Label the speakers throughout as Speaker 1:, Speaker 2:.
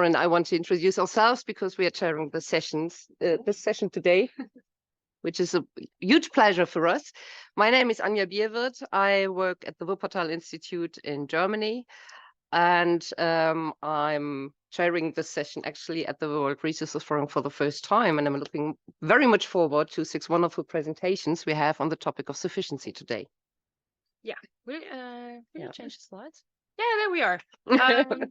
Speaker 1: Maren, I want to introduce ourselves because we are chairing the sessions, this session today, which is a huge pleasure for us. My name is Anja Bierwirth. I work at the Wuppertal Institute in Germany, and I'm chairing this session actually at the World Resources Forum for the first time, and I'm looking very much forward to 6 wonderful presentations we have on the topic of sufficiency today.
Speaker 2: Yeah, we change the slides. Yeah, there we are.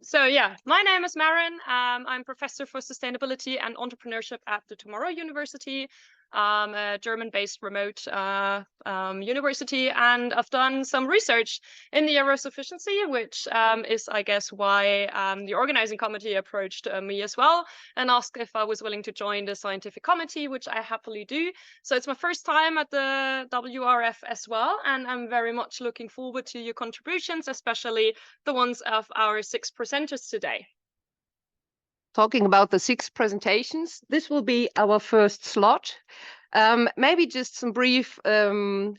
Speaker 2: So yeah, my name is Maren. I'm professor for sustainability and entrepreneurship at the Tomorrow University, a German-based remote university, and I've done some research in the area of sufficiency, which is, I guess, why the organizing committee approached me as well and asked if I was willing to join the scientific committee, which I happily do. So it's my first time at the WRF as well, and I'm very much looking forward to your contributions, especially the ones of our 6 presenters today.
Speaker 1: Talking about the 6 presentations, this will be our first slot. Maybe just some brief regulation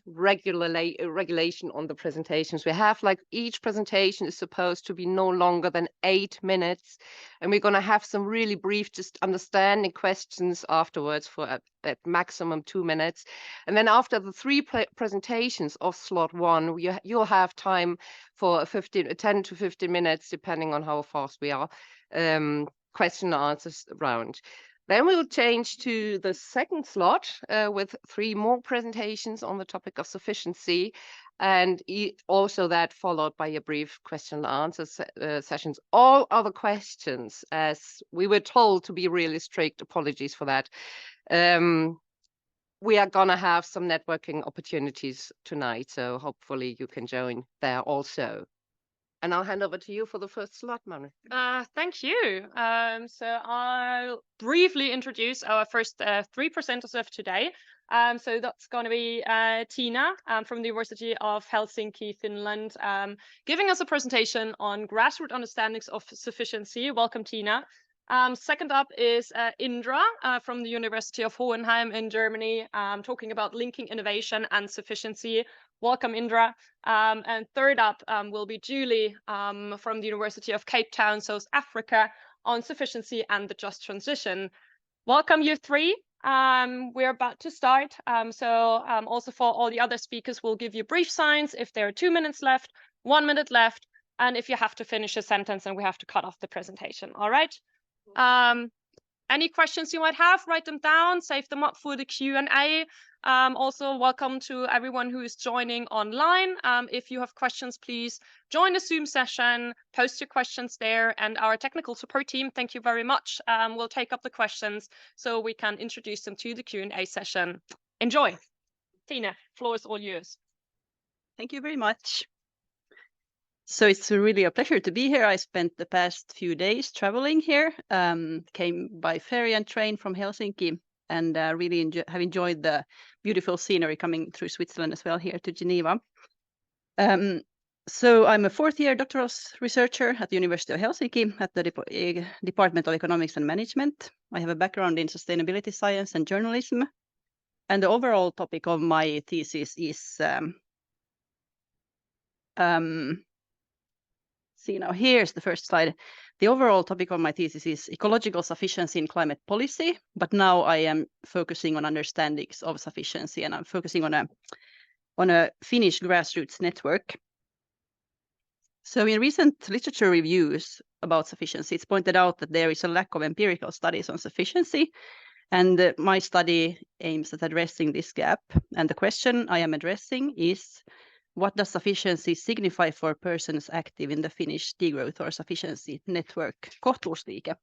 Speaker 1: on the presentations we have. Like, each presentation is supposed to be no longer than 8 minutes, and we're going to have some really brief, just understanding questions afterwards for at maximum 2 minutes. And then after the 3 presentations of slot 1, you'll have time for 10 to 15 minutes, depending on how fast we are. Question and answers round. Then we will change to the second slot with 3 more presentations on the topic of sufficiency, and also that followed by a brief question and answer sessions. All other questions, as we were told to be really strict, apologies for that. We are gonna have some networking opportunities tonight, so hopefully you can join there also. And I'll hand over to you for the first slot, Maren.
Speaker 2: Thank you. So I'll briefly introduce our first 3 presenters of today. So that's going to be Tina from the University of Helsinki, Finland, giving us a presentation on grassroots understandings of sufficiency. Welcome, Tina. Second up is Indra from the University of Hohenheim in Germany, talking about linking innovation and sufficiency. Welcome, Indra. And third up will be Julie from the University of Cape Town, South Africa, on sufficiency and the just transition. Welcome, you 3. We're about to start. Also for all the other speakers, we'll give you brief signs if there are 2 minutes left, 1 minute left, and if you have to finish a sentence and we have to cut off the presentation. All right. Any questions you might have, write them down, save them up for the Q&A. Also, welcome to everyone who is joining online. If you have questions, please join the Zoom session, post your questions there, and our technical support team, thank you very much, will take up the questions so we can introduce them to the Q&A session. Enjoy. Tina, floor is all yours.
Speaker 3: Thank you very much. So it's really a pleasure to be here. I spent the past few days traveling here, came by ferry and train from Helsinki, and really have enjoyed the beautiful scenery coming through Switzerland as well here to Geneva. So I'm a 4th-year doctoral researcher at the University of Helsinki at the Department of Economics and Management. I have a background in sustainability science and journalism, and the overall topic of my thesis is see, now here's the first slide. The overall topic of my thesis is ecological sufficiency in climate policy, but now I am focusing on understandings of sufficiency, and I'm focusing on a Finnish grassroots network. So in recent literature reviews about sufficiency, it's pointed out that there is a lack of empirical studies on sufficiency, and my study aims at addressing this gap. And the question I am addressing is, what does sufficiency signify for persons active in the Finnish degrowth or sufficiency network, kohtuusliike?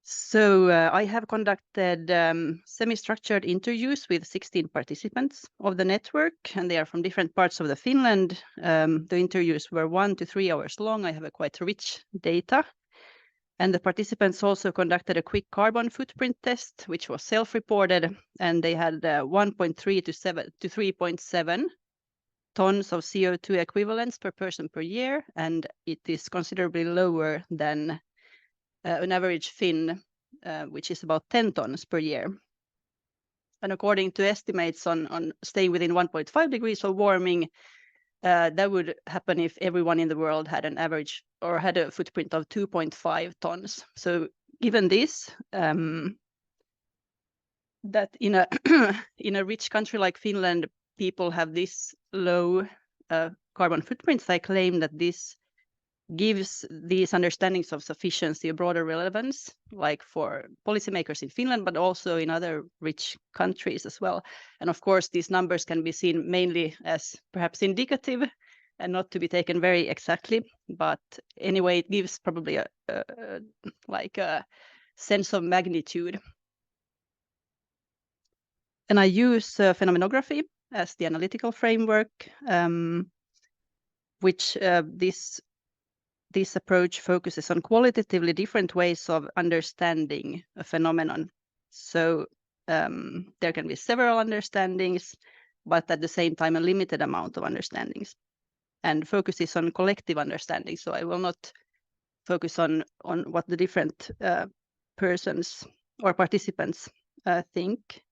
Speaker 3: So I have conducted semi-structured interviews with 16 participants of the network, and they are from different parts of the Finland. The interviews were 1 to 3 hours long. I have a quite rich data. And the participants also conducted a quick carbon footprint test, which was self-reported, and they had 1.3 to 3.7 tons of CO2 equivalents per person per year, and it is considerably lower than an average Finn, which is about 10 tons per year. And according to estimates on staying within 1.5 degrees of warming, that would happen if everyone in the world had an average or had a footprint of 2.5 tons. So given this, that in a in a rich country like Finland, people have this low carbon footprints, I claim that this gives these understandings of sufficiency a broader relevance, like for policymakers in Finland, but also in other rich countries as well. And of course, these numbers can be seen mainly as perhaps indicative and not to be taken very exactly. But anyway, it gives probably a sense of magnitude. And I use phenomenography as the analytical framework, which this approach focuses on qualitatively different ways of understanding a phenomenon. So there can be several understandings, but at the same time, a limited amount of understandings, and focuses on collective understanding. So I will not focus on what the different persons or participants think.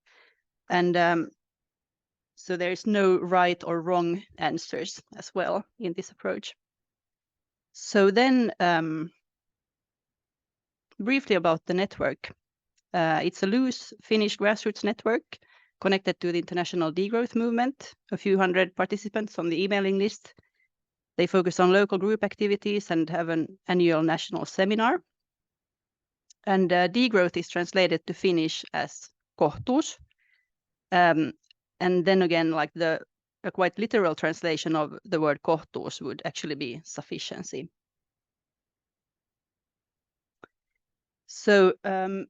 Speaker 3: And so there is no right or wrong answers as well in this approach. So then briefly about the network. It's a loose Finnish grassroots network connected to the international degrowth movement, a few hundred participants on the emailing list. They focus on local group activities and have an annual national seminar. And degrowth is translated to Finnish as kohtuus. And then again, like a quite literal translation of the word kohtuus would actually be sufficiency. So in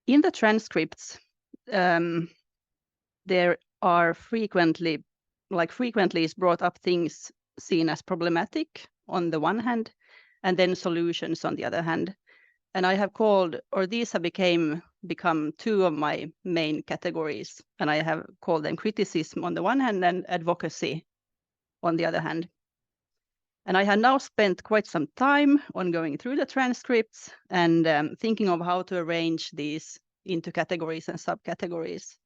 Speaker 3: the transcripts, there are frequently is brought up things seen as problematic on the one hand, and then solutions on the other hand. And I have called, or these have become two of my main categories, and I have called them criticism on the one hand and advocacy on the other hand. And I have now spent quite some time on going through the transcripts and thinking of how to arrange these into categories and subcategories.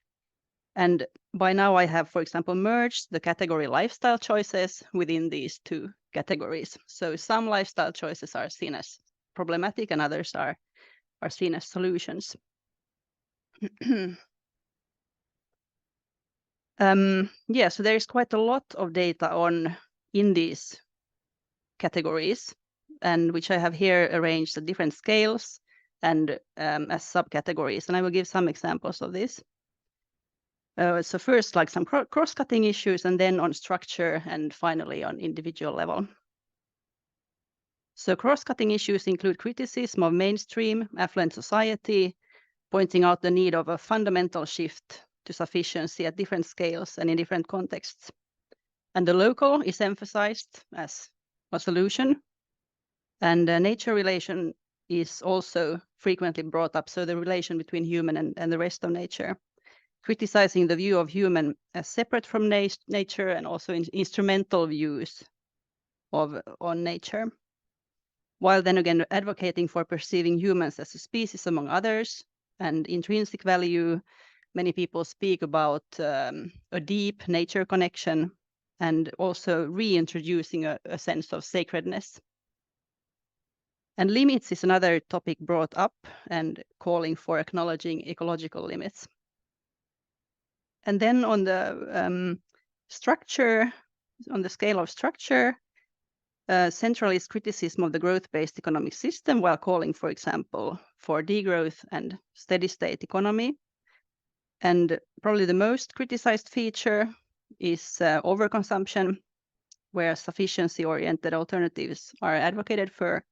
Speaker 3: And by now I have, for example, merged the category lifestyle choices within these two categories. So some lifestyle choices are seen as problematic and others are seen as solutions. So there is quite a lot of data in these categories, and which I have here arranged at different scales and as subcategories. And I will give some examples of this. So first, like some cross-cutting issues, and then on structure, and finally on individual level. So cross-cutting issues include criticism of mainstream affluent society, pointing out the need of a fundamental shift to sufficiency at different scales and in different contexts. And the local is emphasized as a solution. And nature relation is also frequently brought up. So the relation between human and the rest of nature, criticizing the view of human as separate from nature, and also instrumental views on nature. While then again advocating for perceiving humans as a species among others and intrinsic value. Many people speak about a deep nature connection and also reintroducing a sense of sacredness. And limits is another topic brought up, and calling for acknowledging ecological limits. And then on the structure, on the scale of structure, central is criticism of the growth-based economic system, while calling, for example, for degrowth and steady state economy. And probably the most criticized feature is overconsumption, where sufficiency-oriented alternatives are advocated for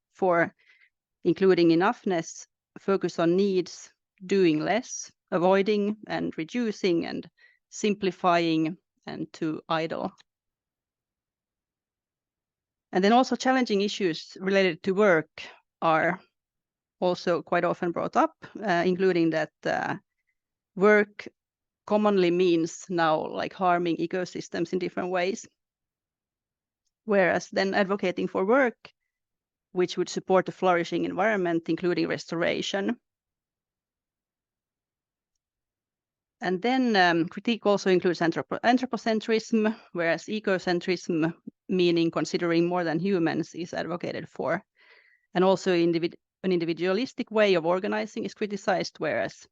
Speaker 3: including enoughness, focus on needs, doing less, avoiding and reducing, and simplifying, and to idle. And then also challenging issues related to work are also quite often brought up, including that work commonly means now like harming ecosystems in different ways. Whereas then advocating for work, which would support a flourishing environment, including restoration. And then critique also includes anthropocentrism, whereas ecocentrism, meaning considering more than humans, is advocated for. And also an individualistic way of organizing is criticized, whereas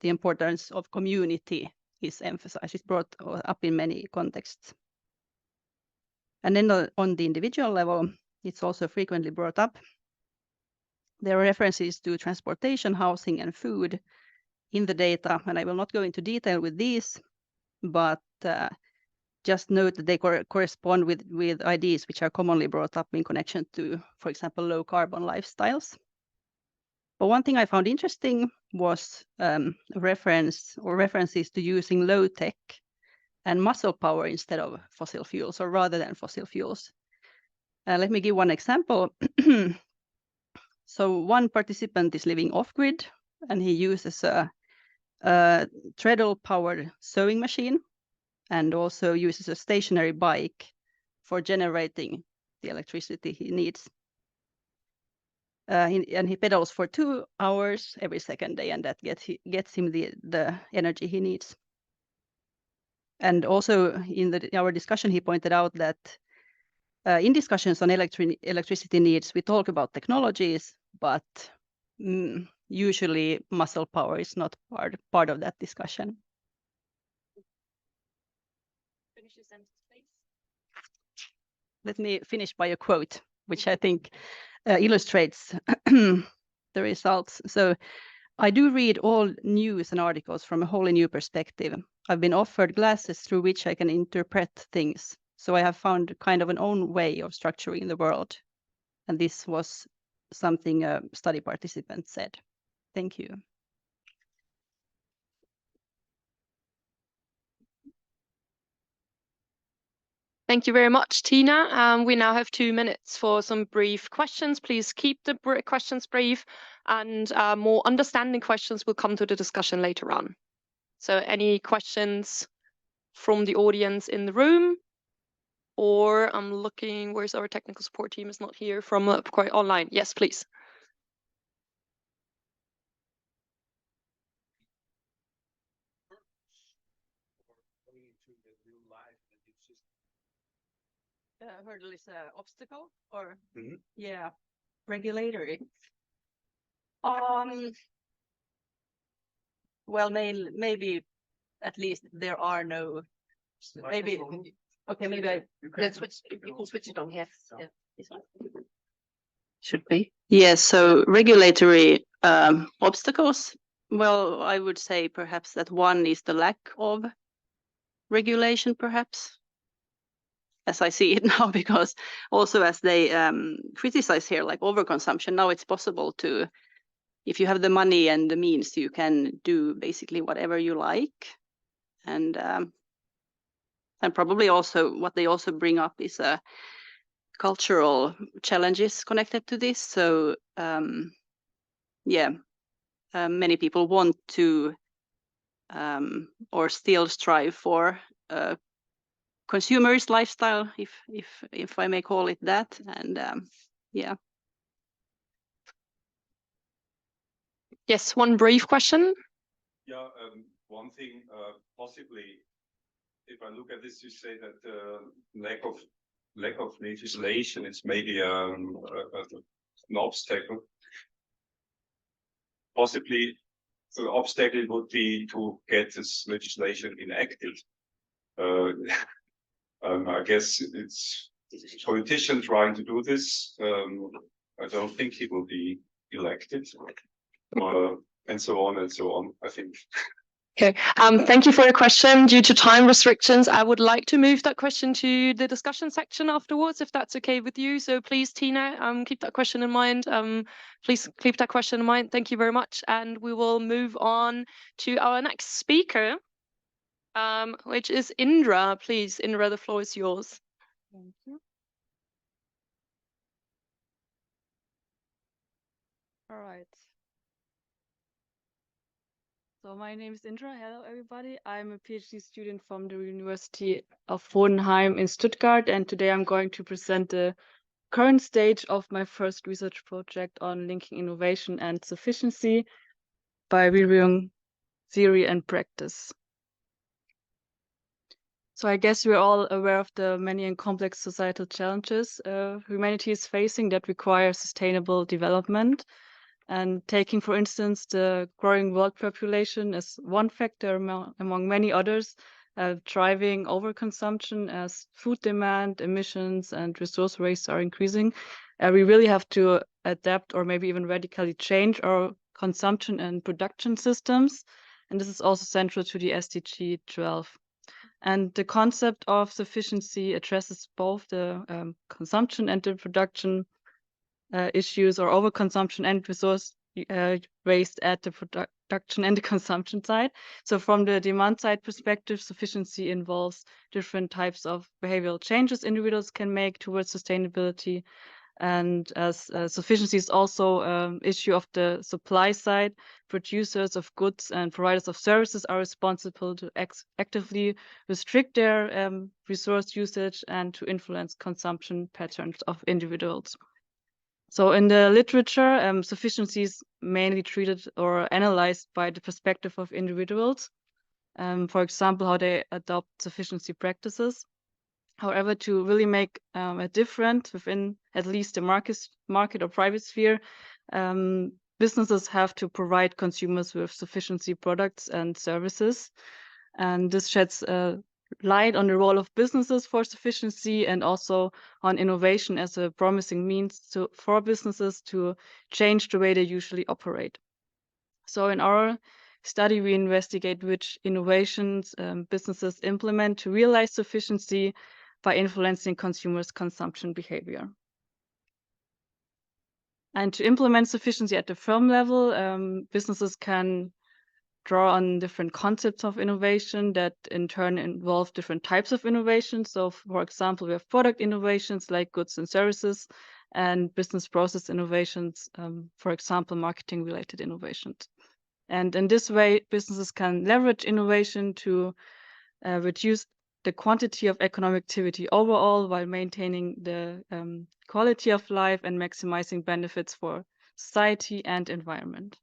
Speaker 3: the importance of community is emphasized. It's brought up in many contexts. And then on the individual level, it's also frequently brought up. There are references to transportation, housing, and food in the data, and I will not go into detail with these, but just note that they correspond with ideas which are commonly brought up in connection to, for example, low carbon lifestyles. But one thing I found interesting was references to using low tech and muscle power instead of fossil fuels, or rather than fossil fuels. Let me give one example. So one participant is living off-grid, and he uses a treadle-powered sewing machine, and also uses a stationary bike for generating the electricity he needs. And he pedals for 2 hours every second day, and that gets him the energy he needs. And also in our discussion, he pointed out that in discussions on electricity needs, we talk about technologies, but usually muscle power is not part of that discussion.
Speaker 2: Finish your sentence, please.
Speaker 3: Let me finish by a quote, which I think illustrates the results. So, I do read all news and articles from a wholly new perspective. I've been offered glasses through which I can interpret things. So I have found kind of an own way of structuring the world. And this was something a study participant said. Thank you.
Speaker 2: Thank you very much, Tina. We now have 2 minutes for some brief questions. Please keep the questions brief, and more understanding questions will come to the discussion later on. So any questions from the audience in the room? Or I'm looking, where's our technical support team? Is not here, from quite online. Yes, please.
Speaker 3: Hurdle is an obstacle, or yeah, regulatory. Well, maybe at least there are no. Maybe okay. Maybe
Speaker 1: Let's switch. You can switch it on here. Yeah.
Speaker 3: Should be. Yes, so regulatory obstacles. Well, I would say perhaps that one is the lack of regulation, perhaps, as I see it now, because also as they criticize here, like overconsumption, now it's possible to, if you have the money and the means, you can do basically whatever you like. And probably also what they also bring up is cultural challenges connected to this. So many people want to or still strive for consumerist lifestyle, if I may call it that. And yeah.
Speaker 2: Yes, one brief question.
Speaker 4: Yeah, one thing, possibly, if I look at this, you say that lack of legislation is maybe an obstacle. Possibly, the obstacle would be to get this legislation enacted. I guess it's politicians trying to do this. I don't think he will be elected, and so on and so on, I think.
Speaker 2: Okay, thank you for your question. Due to time restrictions, I would like to move that question to the discussion section afterwards, if that's okay with you. So please, Tina, keep that question in mind. Please keep that question in mind. Thank you very much. And we will move on to our next speaker, which is Indra. Please, Indra, the floor is yours.
Speaker 5: Thank you. All right. So my name is Indra. Hello, everybody. I'm a PhD student from the University of Hohenheim in Stuttgart, and today I'm going to present the current stage of my first research project on linking innovation and sufficiency by reviewing theory and practice. So I guess we're all aware of the many and complex societal challenges humanity is facing that require sustainable development. And taking, for instance, the growing world population as one factor among many others, driving overconsumption as food demand, emissions, and resource waste are increasing, we really have to adapt or maybe even radically change our consumption and production systems. And this is also central to the SDG 12. And the concept of sufficiency addresses both the consumption and the production issues, or overconsumption and resource waste at the production and the consumption side. So from the demand side perspective, sufficiency involves different types of behavioral changes individuals can make towards sustainability. And as sufficiency is also an issue of the supply side, producers of goods and providers of services are responsible to actively restrict their resource usage and to influence consumption patterns of individuals. So in the literature, sufficiency is mainly treated or analyzed by the perspective of individuals. For example, how they adopt sufficiency practices. However, to really make a difference within at least the market or private sphere, businesses have to provide consumers with sufficiency products and services. And this sheds light on the role of businesses for sufficiency and also on innovation as a promising means for businesses to change the way they usually operate. So in our study, we investigate which innovations businesses implement to realize sufficiency by influencing consumers' consumption behavior. And to implement sufficiency at the firm level, businesses can draw on different concepts of innovation that in turn involve different types of innovation. So for example, we have product innovations like goods and services, and business process innovations, for example, marketing related innovations. And in this way, businesses can leverage innovation to reduce the quantity of economic activity overall while maintaining the quality of life and maximizing benefits for society and environment.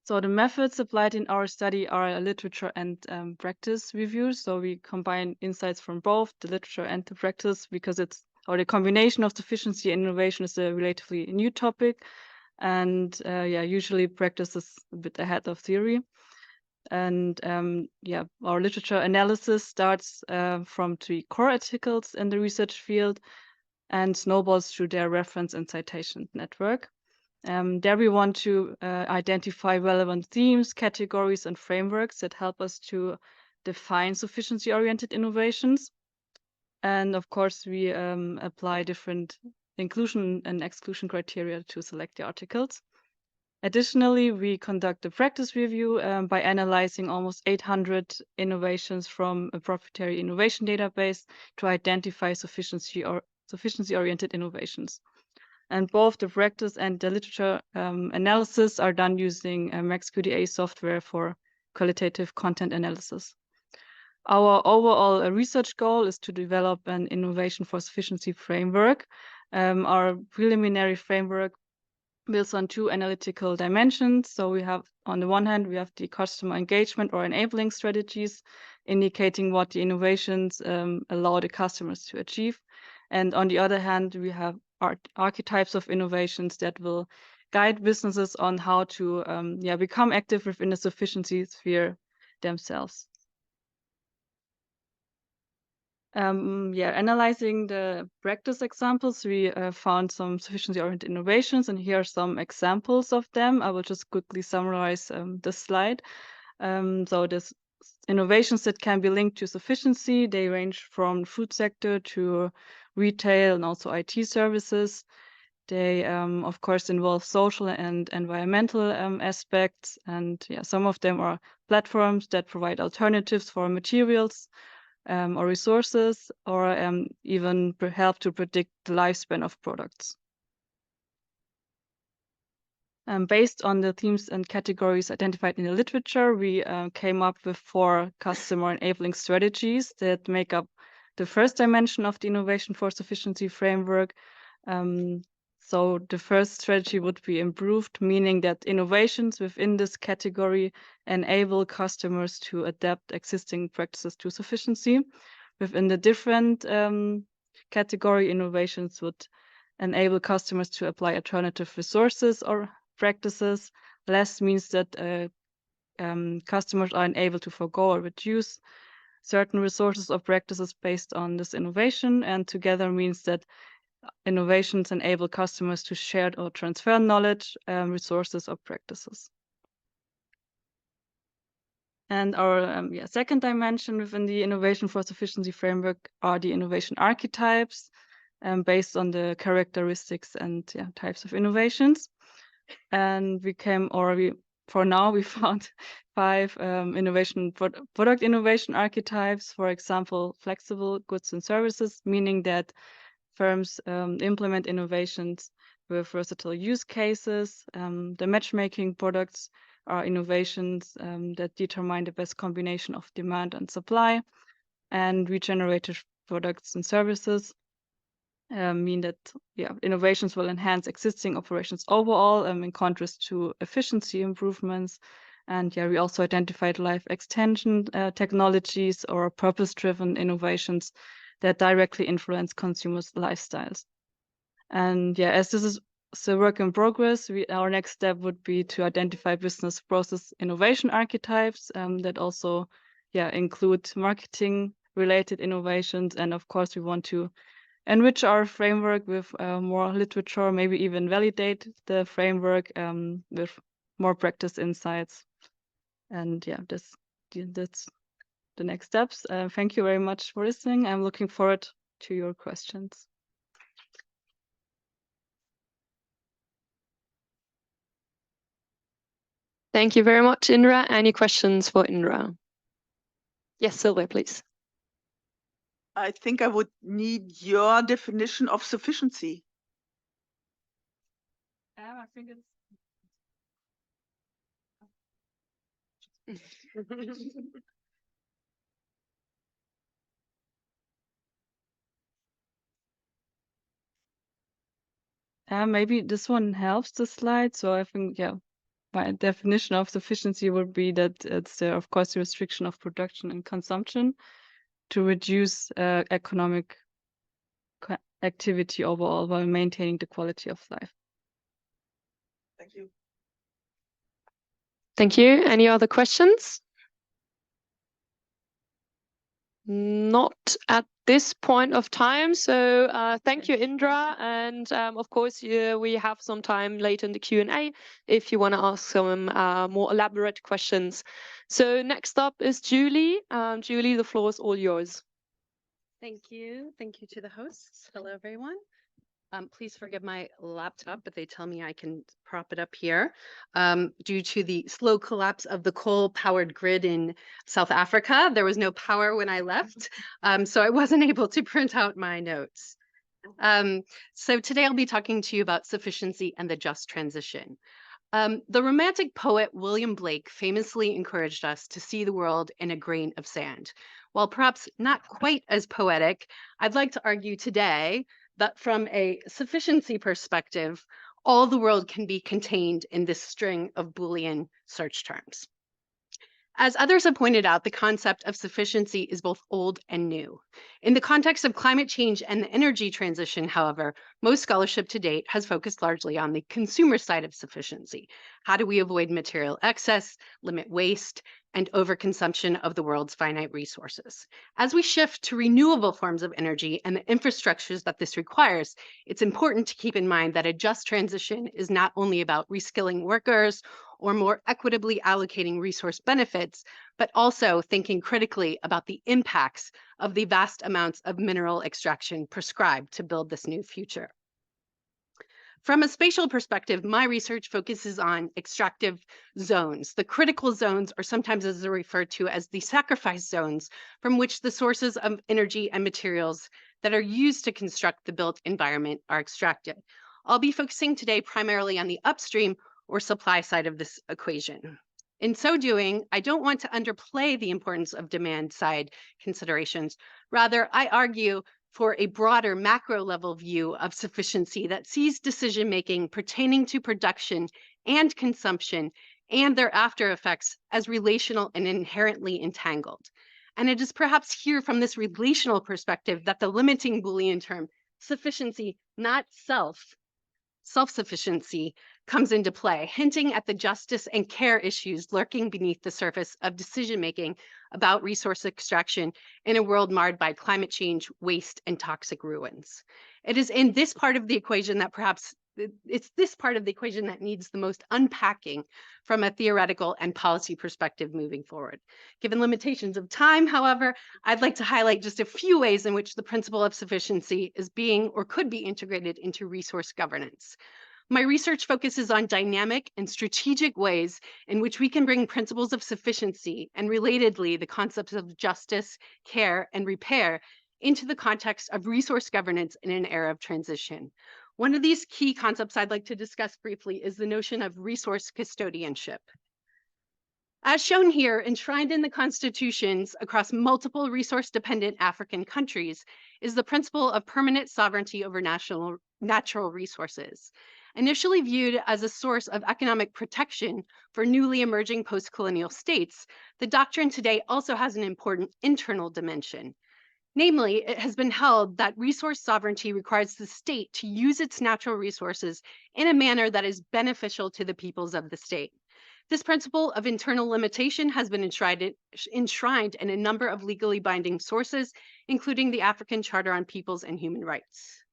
Speaker 5: So the methods applied in our study are a literature and practice reviews. So we combine insights from both the literature and the practice because the combination of sufficiency and innovation is a relatively new topic. And usually practice is a bit ahead of theory. And our literature analysis starts from 3 core articles in the research field and snowballs through their reference and citation network. There we want to identify relevant themes, categories, and frameworks that help us to define sufficiency-oriented innovations. And of course, we apply different inclusion and exclusion criteria to select the articles. Additionally, we conduct a practice review by analyzing almost 800 innovations from a proprietary innovation database to identify sufficiency-oriented innovations. And both the practice and the literature analysis are done using MaxQDA software for qualitative content analysis. Our overall research goal is to develop an innovation for sufficiency framework. Our preliminary framework builds on 2 analytical dimensions. So we have, on the one hand, we have the customer engagement or enabling strategies, indicating what the innovations allow the customers to achieve. And on the other hand, we have archetypes of innovations that will guide businesses on how to become active within the sufficiency sphere themselves. Analyzing the practice examples, we found some sufficiency-oriented innovations, and here are some examples of them. I will just quickly summarize the slide. So there's innovations that can be linked to sufficiency. They range from food sector to retail and also IT services. They, of course, involve social and environmental aspects. And some of them are platforms that provide alternatives for materials or resources, or even help to predict the lifespan of products. Based on the themes and categories identified in the literature, we came up with 4 customer enabling strategies that make up the first dimension of the innovation for sufficiency framework. So the first strategy would be improved, meaning that innovations within this category enable customers to adapt existing practices to sufficiency. Within the different category, innovations would enable customers to apply alternative resources or practices. Less means that customers are unable to forgo or reduce certain resources or practices based on this innovation, and together means that innovations enable customers to share or transfer knowledge, resources, or practices. And our second dimension within the innovation for sufficiency framework are the innovation archetypes, based on the characteristics and types of innovations. And for now we found 5 product innovation archetypes. For example, flexible goods and services, meaning that firms implement innovations with versatile use cases. The matchmaking products are innovations that determine the best combination of demand and supply. And regenerative products and services mean that innovations will enhance existing operations overall, in contrast to efficiency improvements. And we also identified life extension technologies or purpose-driven innovations that directly influence consumers' lifestyles. And as this is a work in progress, our next step would be to identify business process innovation archetypes that also include marketing-related innovations. And of course, we want to enrich our framework with more literature, maybe even validate the framework with more practice insights. And that's the next steps. Thank you very much for listening. I'm looking forward to your questions.
Speaker 2: Thank you very much, Indra. Any questions for Indra? Yes, Sylvia, please.
Speaker 6: I think I would need your definition of sufficiency.
Speaker 5: I think maybe this one helps the slide. So I think, my definition of sufficiency would be that it's, of course, the restriction of production and consumption to reduce economic activity overall while maintaining the quality of life.
Speaker 6: Thank you.
Speaker 2: Thank you. Any other questions? Not at this point of time. So thank you, Indra. And of course, we have some time later in the Q&A if you want to ask some more elaborate questions. So next up is Julie. Julie, the floor is all yours.
Speaker 3: Thank you. Thank you to the hosts. Hello, everyone. Please forgive my laptop, but they tell me I can prop it up here due to the slow collapse of the coal-powered grid in South Africa. There was no power when I left, so I wasn't able to print out my notes. So today I'll be talking to you about sufficiency and the just transition. The Romantic poet William Blake famously encouraged us to see the world in a grain of sand. While perhaps not quite as poetic, I'd like to argue today that from a sufficiency perspective, all the world can be contained in this string of Boolean search terms. As others have pointed out, the concept of sufficiency is both old and new. In the context of climate change and the energy transition, however, most scholarship to date has focused largely on the consumer side of sufficiency. How do we avoid material excess, limit waste, and overconsumption of the world's finite resources? As we shift to renewable forms of energy and the infrastructures that this requires, it's important to keep in mind that a just transition is not only about reskilling workers or more equitably allocating resource benefits, but also thinking critically about the impacts of the vast amounts of mineral extraction prescribed to build this new future. From a spatial perspective, my research focuses on extractive zones. The critical zones are sometimes referred to as the sacrifice zones, from which the sources of energy and materials that are used to construct the built environment are extracted. I'll be focusing today primarily on the upstream or supply side of this equation. In so doing, I don't want to underplay the importance of demand side considerations. Rather, I argue
Speaker 7: for a broader macro level view of sufficiency that sees decision-making pertaining to production and consumption and their after effects as relational and inherently entangled. And it is perhaps here from this relational perspective that the limiting Boolean term sufficiency, not self-sufficiency, comes into play, hinting at the justice and care issues lurking beneath the surface of decision-making about resource extraction in a world marred by climate change, waste, and toxic ruins. It is in this part of the equation that perhaps it's this part of the equation that needs the most unpacking from a theoretical and policy perspective moving forward. Given limitations of time, however, I'd like to highlight just a few ways in which the principle of sufficiency is being or could be integrated into resource governance. My research focuses on dynamic and strategic ways in which we can bring principles of sufficiency and relatedly the concepts of justice, care, and repair into the context of resource governance in an era of transition. One of these key concepts I'd like to discuss briefly is the notion of resource custodianship. As shown here, enshrined in the constitutions across multiple resource-dependent African countries is the principle of permanent sovereignty over natural resources. Initially viewed as a source of economic protection for newly emerging post-colonial states, the doctrine today also has an important internal dimension. Namely, it has been held that resource sovereignty requires the state to use its natural resources in a manner that is beneficial to the peoples of the state. This principle of internal limitation has been enshrined in a number of legally binding sources, including the African Charter on Peoples and Human Rights.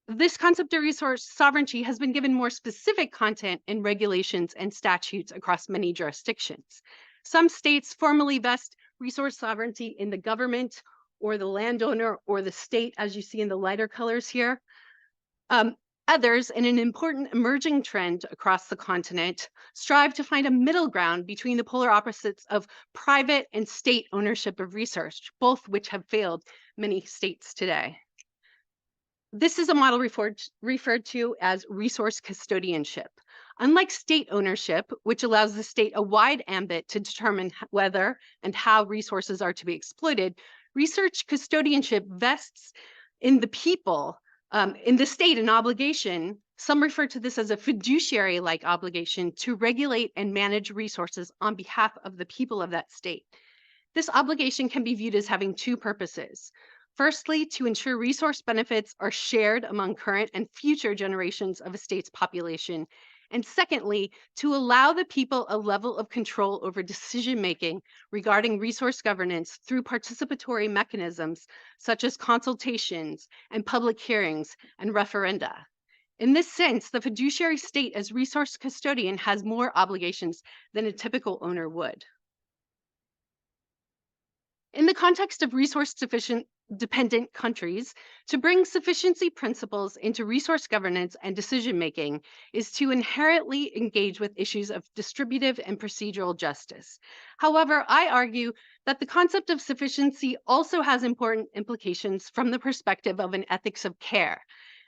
Speaker 7: This concept of resource sovereignty has been given more specific content in regulations and statutes across many jurisdictions. Some states formally vest resource sovereignty in the government or the landowner or the state, as you see in the lighter colors here. Others, in an important emerging trend across the continent, strive to find a middle ground between the polar opposites of private and state ownership of research, both which have failed many states today. This is a model referred to as resource custodianship. Unlike state ownership, which allows the state a wide ambit to determine whether and how resources are to be exploited, research custodianship vests in the people, in the state, an obligation. Some refer to this as a fiduciary-like obligation to regulate and manage resources on behalf of the people of that state. This obligation can be viewed as having two purposes. Firstly, to ensure resource benefits are shared among current and future generations of a state's population. And secondly, to allow the people a level of control over decision-making regarding resource governance through participatory mechanisms such as consultations and public hearings and referenda. In this sense, the fiduciary state as resource custodian has more obligations than a typical owner would. In the context of resource-dependent countries, to bring sufficiency principles into resource governance and decision-making is to inherently engage with issues of distributive and procedural justice. However, I argue that the concept of sufficiency also has important implications from the perspective of an ethics of care.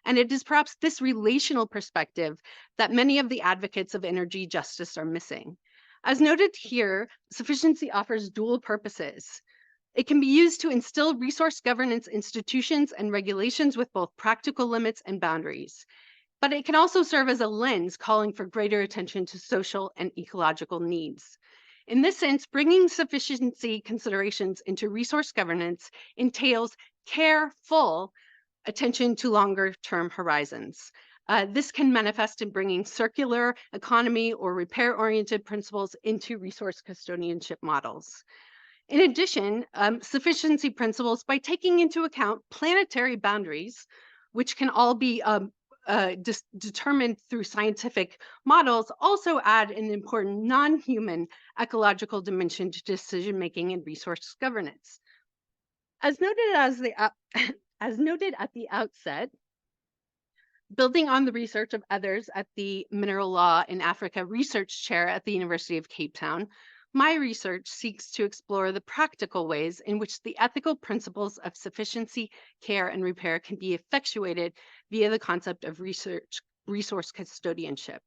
Speaker 7: And it is perhaps this relational perspective that many of the advocates of energy justice are missing. As noted here, sufficiency offers dual purposes. It can be used to instill resource governance institutions and regulations with both practical limits and boundaries. But it can also serve as a lens calling for greater attention to social and ecological needs. In this sense, bringing sufficiency considerations into resource governance entails careful attention to longer-term horizons. This can manifest in bringing circular economy or repair-oriented principles into resource custodianship models. In addition, sufficiency principles, by taking into account planetary boundaries, which can all be determined through scientific models, also add an important non-human ecological dimension to decision-making and resource governance. As noted at the outset, building on the research of others at the Mineral Law in Africa Research Chair at the University of Cape Town, my research seeks to explore the practical ways in which the ethical principles of sufficiency, care, and repair can be effectuated via the concept of resource custodianship.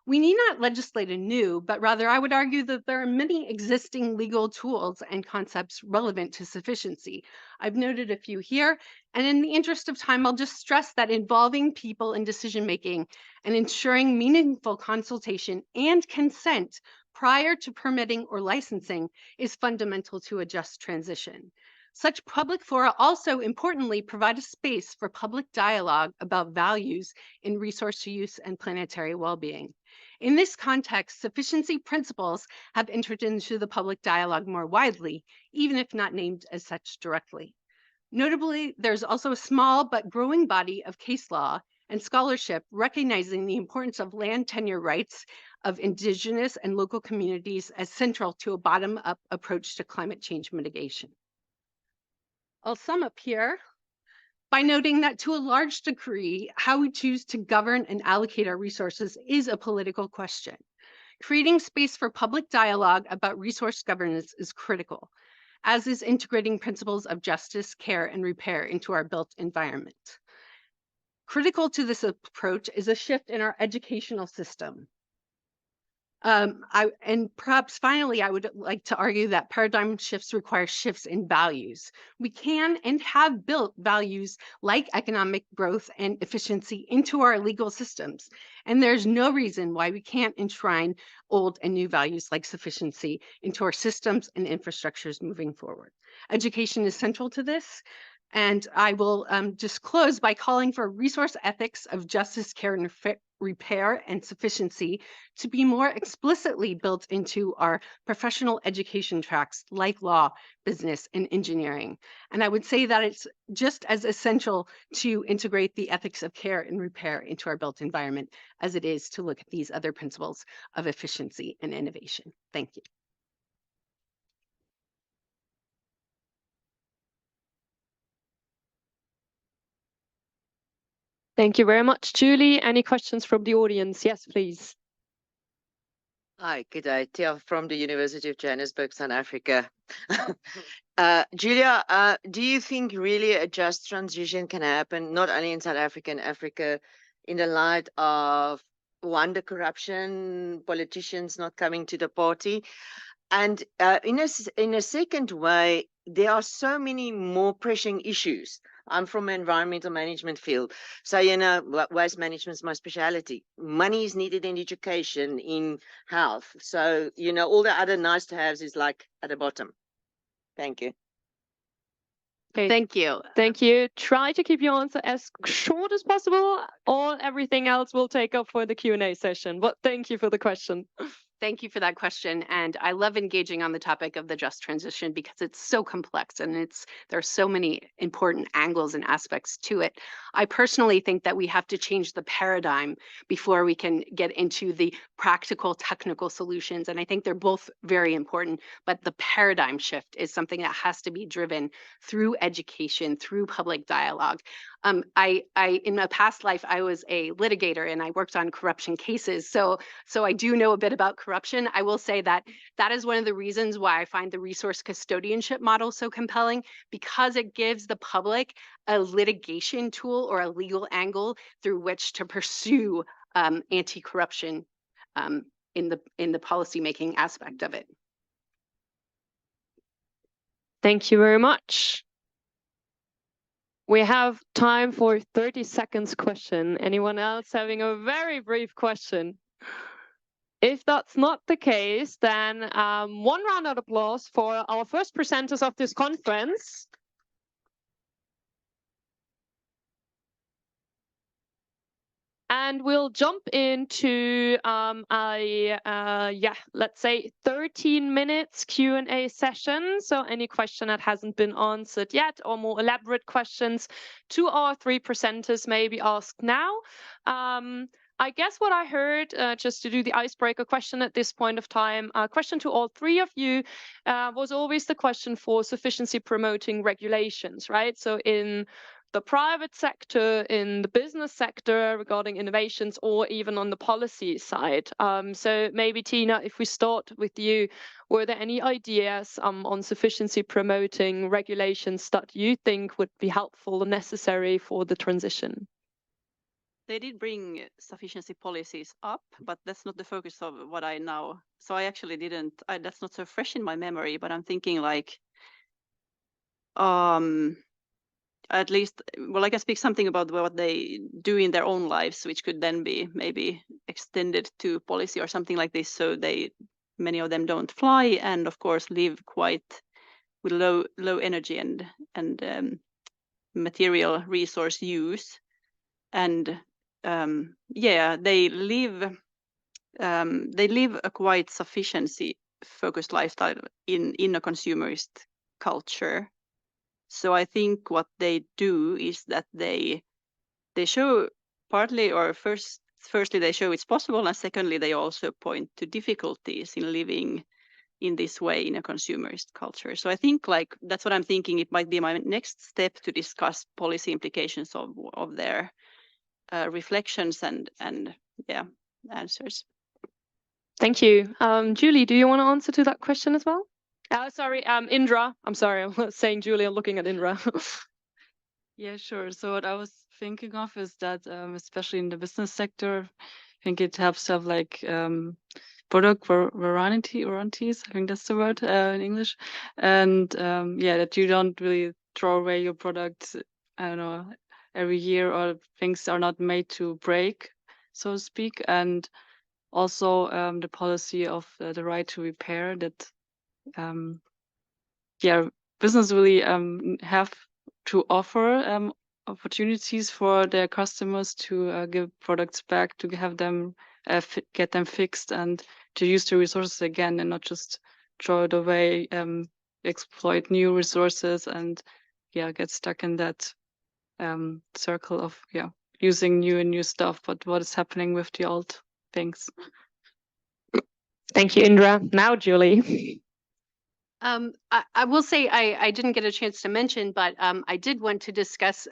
Speaker 7: We need not legislate anew, but rather I would argue that there are many existing legal tools and concepts relevant to sufficiency. I've noted a few here, and in the interest of time, I'll just stress that involving people in decision-making and ensuring meaningful consultation and consent prior to permitting or licensing is fundamental to a just transition. Such public fora also importantly provide a space for public dialogue about values in resource use and planetary well-being. In this context, sufficiency principles have entered into the public dialogue more widely, even if not named as such directly. Notably, there's also a small but growing body of case law and scholarship recognizing the importance of land tenure rights of indigenous and local communities as central to a bottom-up approach to climate change mitigation. I'll sum up here by noting that to a large degree, how we choose to govern and allocate our resources is a political question. Creating space for public dialogue about resource governance is critical, as is integrating principles of justice, care, and repair into our built environment. Critical to this approach is a shift in our educational system. And perhaps finally, I would like to argue that paradigm shifts require shifts in values. We can and have built values like economic growth and efficiency into our legal systems. And there's no reason why we can't enshrine old and new values like sufficiency into our systems and infrastructures moving forward. Education is central to this. And I will just close by calling for resource ethics of justice, care, and repair and sufficiency to be more explicitly built into our professional education tracks like law, business, and engineering. And I would say that it's just as essential to integrate the ethics of care and repair into our built environment as it is to look at these other principles of efficiency and innovation. Thank you.
Speaker 2: Thank you very much, Julie. Any questions from the audience? Yes, please.
Speaker 8: Hi, good day. Tia from the University of Johannesburg, South Africa. Julia, do you think really a just transition can happen, not only in South Africa and Africa, in the light of, one, the corruption, politicians not coming to the party? And in a second way, there are so many more pressing issues. I'm from an environmental management field. So, waste management is my specialty. Money is needed in education, in health. So, all the other nice to haves is like at the bottom. Thank you.
Speaker 2: Okay.
Speaker 7: Thank you.
Speaker 2: Thank you. Try to keep your answer as short as possible, or everything else will take up for the Q&A session. But thank you for the question.
Speaker 7: Thank you for that question. And I love engaging on the topic of the just transition because it's so complex and there are so many important angles and aspects to it. I personally think that we have to change the paradigm before we can get into the practical technical solutions. And I think they're both very important, but the paradigm shift is something that has to be driven through education, through public dialogue. In a past life, I was a litigator and I worked on corruption cases. So I do know a bit about corruption. I will say that is one of the reasons why I find the resource custodianship model so compelling, because it gives the public a litigation tool or a legal angle through which to pursue anti-corruption in the policymaking aspect of it.
Speaker 2: Thank you very much. We have time for 30 seconds question. Anyone else having a very brief question? If that's not the case, then one round of applause for our first presenters of this conference. And we'll jump into let's say 13 minutes Q&A session. So any question that hasn't been answered yet or more elaborate questions to our three presenters may be asked now. I guess what I heard, just to do the icebreaker question at this point of time, question to all three of you was always the question for sufficiency promoting regulations, right? So in the private sector, in the business sector regarding innovations, or even on the policy side. So maybe Tina, if we start with you, were there any ideas on sufficiency promoting regulations that you think would be helpful or necessary for the transition?
Speaker 3: They did bring sufficiency policies up, but that's not the focus of what I now. So I actually didn't. That's not so fresh in my memory. But I'm thinking like, at least, well, I can speak something about what they do in their own lives, which could then be maybe extended to policy or something like this. So many of them don't fly, and of course live quite with low energy and material resource use, and yeah, they live a quite sufficiency focused lifestyle in a consumerist culture. So I think what they do is that they show partly, or firstly they show it's possible, and secondly they also point to difficulties in living in this way in a consumerist culture. So I think like that's what I'm thinking. It might be my next step to discuss policy implications of their reflections and yeah, answers.
Speaker 2: Thank you. Julie, do you want to answer to that question as well? Sorry, Indra. I'm sorry, I'm saying Julie, I'm looking at Indra.
Speaker 5: Yeah, sure. So what I was thinking of is that, especially in the business sector, I think it helps to have like product warranties. I think that's the word in English, and yeah, that you don't really throw away your product. I don't know, every year, or things are not made to break, so to speak, and also the policy of the right to repair that. Yeah, business really have to offer opportunities for their customers to give products back, to have them get them fixed, and to use the resources again, and not just throw it away, exploit new resources, and yeah, get stuck in that circle of using new stuff, but what is happening with the old things.
Speaker 2: Thank you, Indra. Now, Julie.
Speaker 7: I will say I didn't get a chance to mention, but I did want to discuss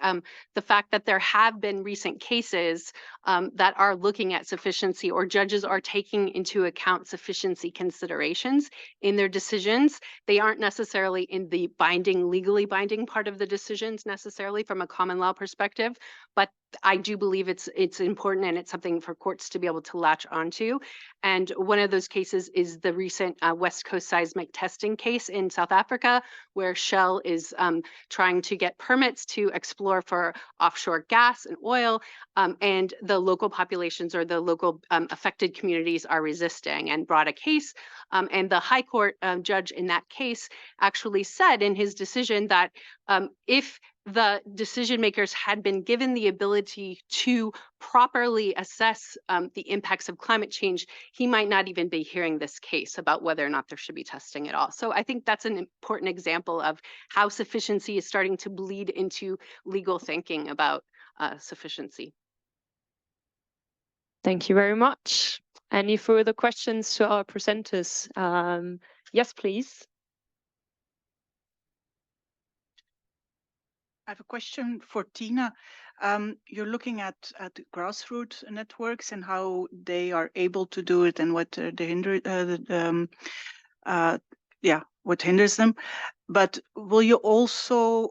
Speaker 7: the fact that there have been recent cases that are looking at sufficiency, or judges are taking into account sufficiency considerations in their decisions. They aren't necessarily in the legally binding part of the decisions necessarily from a common law perspective, but I do believe it's important, and it's something for courts to be able to latch onto. And one of those cases is the recent West Coast seismic testing case in South Africa, where Shell is trying to get permits to explore for offshore gas and oil, and the local populations, or the local affected communities, are resisting, and brought a case. And the High Court judge in that case actually said in his decision that if the decision makers had been given the ability to properly assess the impacts of climate change, he might not even be hearing this case about whether or not there should be testing at all. So I think that's an important example of how sufficiency is starting to bleed into legal thinking about sufficiency.
Speaker 2: Thank you very much. Any further questions to our presenters? Yes, please.
Speaker 6: I have a question for Tina. You're looking at grassroots networks and how they are able to do it, and what what hinders them. But will you also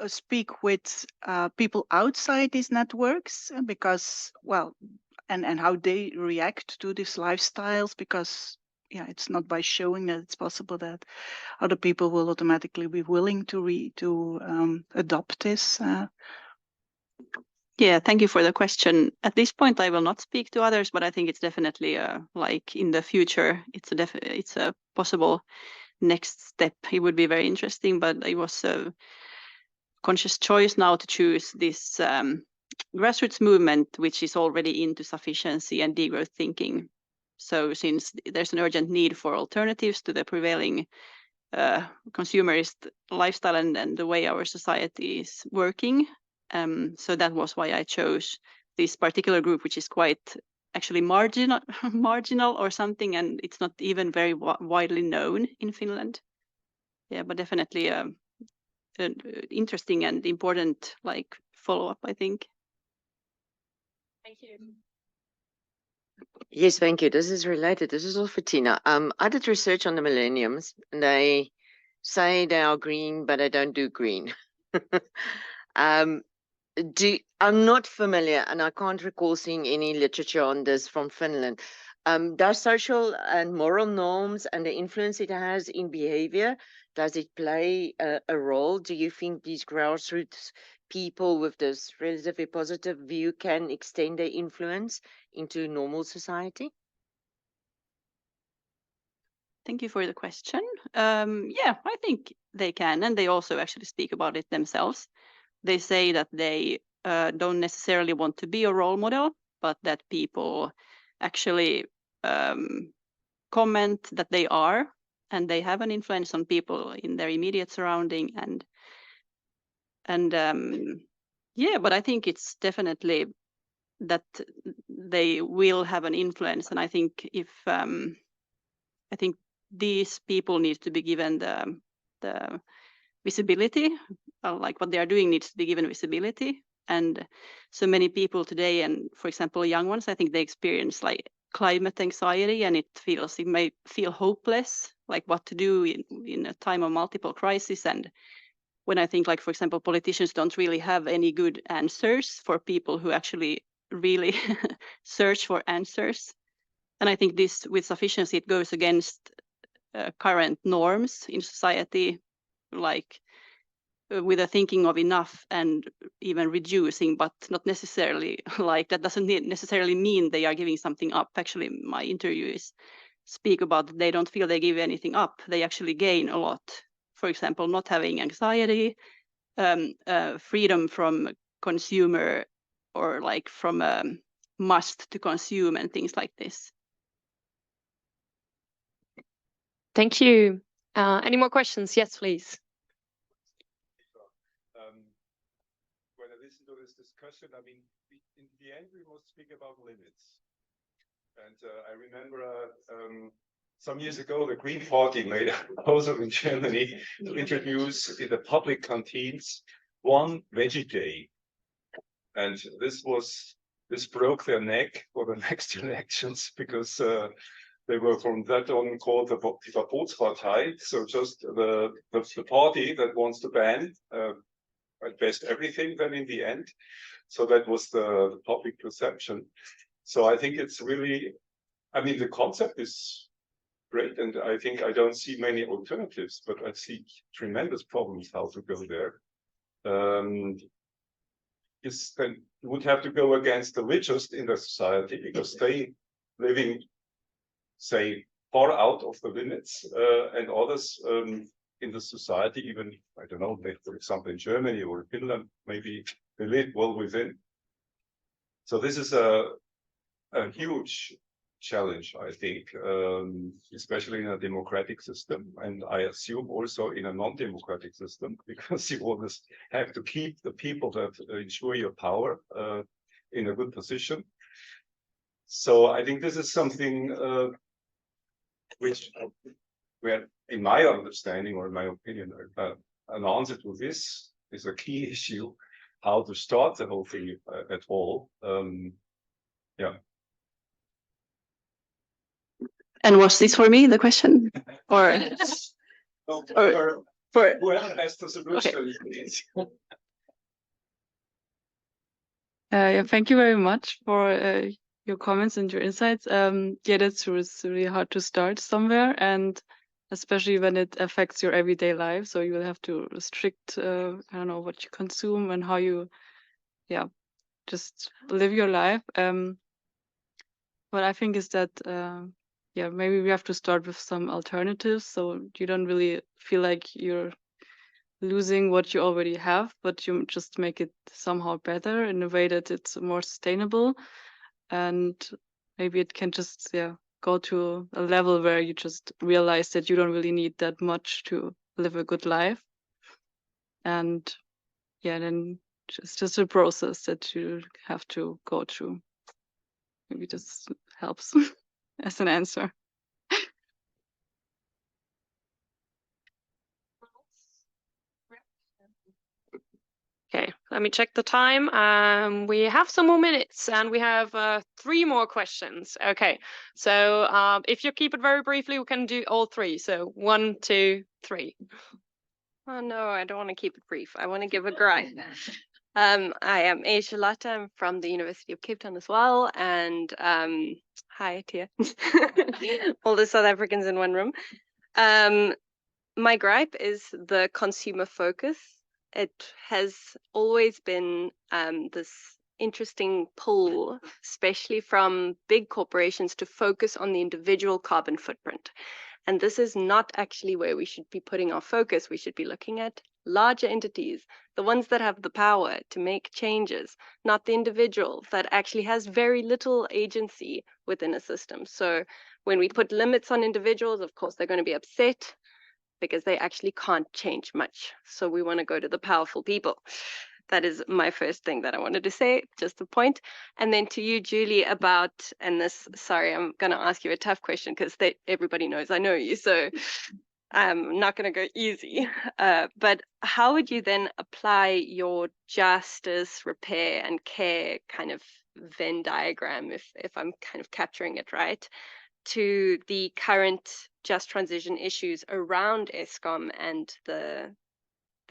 Speaker 6: speak with people outside these networks, because, well, and how they react to these lifestyles? Because yeah, it's not by showing that it's possible that other people will automatically be willing to adopt this.
Speaker 3: Yeah, thank you for the question. At this point, I will not speak to others, but I think it's definitely like in the future, it's a possible next step. It would be very interesting, but it was a conscious choice now to choose this grassroots movement, which is already into sufficiency and degrowth thinking. So since there's an urgent need for alternatives to the prevailing consumerist lifestyle and the way our society is working, so that was why I chose this particular group, which is quite actually marginal or something, and it's not even very widely known in Finland. Yeah, but definitely an interesting and important like follow-up, I think.
Speaker 2: Thank you.
Speaker 8: Yes, thank you. This is related. This is all for Tina. I did research on the millenniums, and they say they are green, but they don't do green. I'm not familiar, and I can't recall seeing any literature on this from Finland. Does social and moral norms and the influence it has in behavior, does it play a role? Do you think these grassroots people with this relatively positive view can extend their influence into normal society?
Speaker 3: Thank you for the question. Yeah, I think they can, and they also actually speak about it themselves. They say that they don't necessarily want to be a role model, but that people actually comment that they are, and they have an influence on people in their immediate surrounding. And yeah, but I think it's definitely that they will have an influence. And I think if I think these people need to be given the visibility, like what they are doing needs to be given visibility. And so many people today, and for example, young ones, I think they experience like climate anxiety, and it may feel hopeless, like what to do in a time of multiple crises. And when I think, like, for example, politicians don't really have any good answers for people who actually really search for answers. And I think this, with sufficiency, it goes against current norms in society, like with a thinking of enough and even reducing, but not necessarily like that doesn't necessarily mean they are giving something up. Actually, my interviewees speak about that they don't feel they give anything up. They actually gain a lot. For example, not having anxiety, freedom from consumer, or like from must to consume and things like this.
Speaker 2: Thank you. Any more questions? Yes, please.
Speaker 4: When I listen to this discussion, I mean, in the end, we must speak about limits. And I remember some years ago, the Green Party made a proposal in Germany to introduce in the public canteens one veggie day. And this broke their neck for the next elections, because they were from that on called the Verbotspartei. So just the party that wants to ban at best everything then in the end. So that was the public perception. So I think it's really, I mean, the concept is great, and I think I don't see many alternatives, but I see tremendous problems how to go there. Then you would have to go against the richest in the society, because they living, say, far out of the limits, and others in the society, even, I don't know, for example, in Germany or Finland, maybe they live well within. So this is a huge challenge, I think, especially in a democratic system, and I assume also in a non-democratic system, because you always have to keep the people that ensure your power in a good position. So I think this is something where, in my understanding or in my opinion, an answer to this is a key issue, how to start the whole thing at all. Yeah.
Speaker 3: And was this for me, the question? Or for
Speaker 4: whoever has the solution.
Speaker 3: Okay.
Speaker 5: Yeah, thank you very much for your comments and your insights. Yeah, that's true. It's really hard to start somewhere, and especially when it affects your everyday life. So you will have to restrict, I don't know, what you consume and how you, yeah, just live your life. What I think is that, yeah, maybe we have to start with some alternatives, so you don't really feel like you're losing what you already have, but you just make it somehow better in a way that it's more sustainable. And maybe it can just, yeah, go to a level where you just realize that you don't really need that much to live a good life. And yeah, then it's just a process that you have to go through. Maybe this helps as an answer.
Speaker 2: Okay, let me check the time. We have some more minutes, and we have 3 more questions. Okay, so if you keep it very briefly, we can do all 3. So 1, 2, 3.
Speaker 1: Oh no, I don't want to keep it brief. I want to give a gripe.
Speaker 9: I am Charlotte. I'm from the University of Cape Town as well. And hi, Tia. All the South Africans in one room. My gripe is the consumer focus. It has always been this interesting pull, especially from big corporations, to focus on the individual carbon footprint. And this is not actually where we should be putting our focus. We should be looking at larger entities, the ones that have the power to make changes, not the individual that actually has very little agency within a system. So when we put limits on individuals, of course, they're going to be upset because they actually can't change much. So we want to go to the powerful people. That is my first thing that I wanted to say, just a point. And then to you, Julie, about, and this, sorry, I'm going to ask you a tough question because everybody knows I know you, so I'm not going to go easy. But how would you then apply your justice, repair, and care kind of Venn diagram, if I'm kind of capturing it right, to the current just transition issues around Eskom and the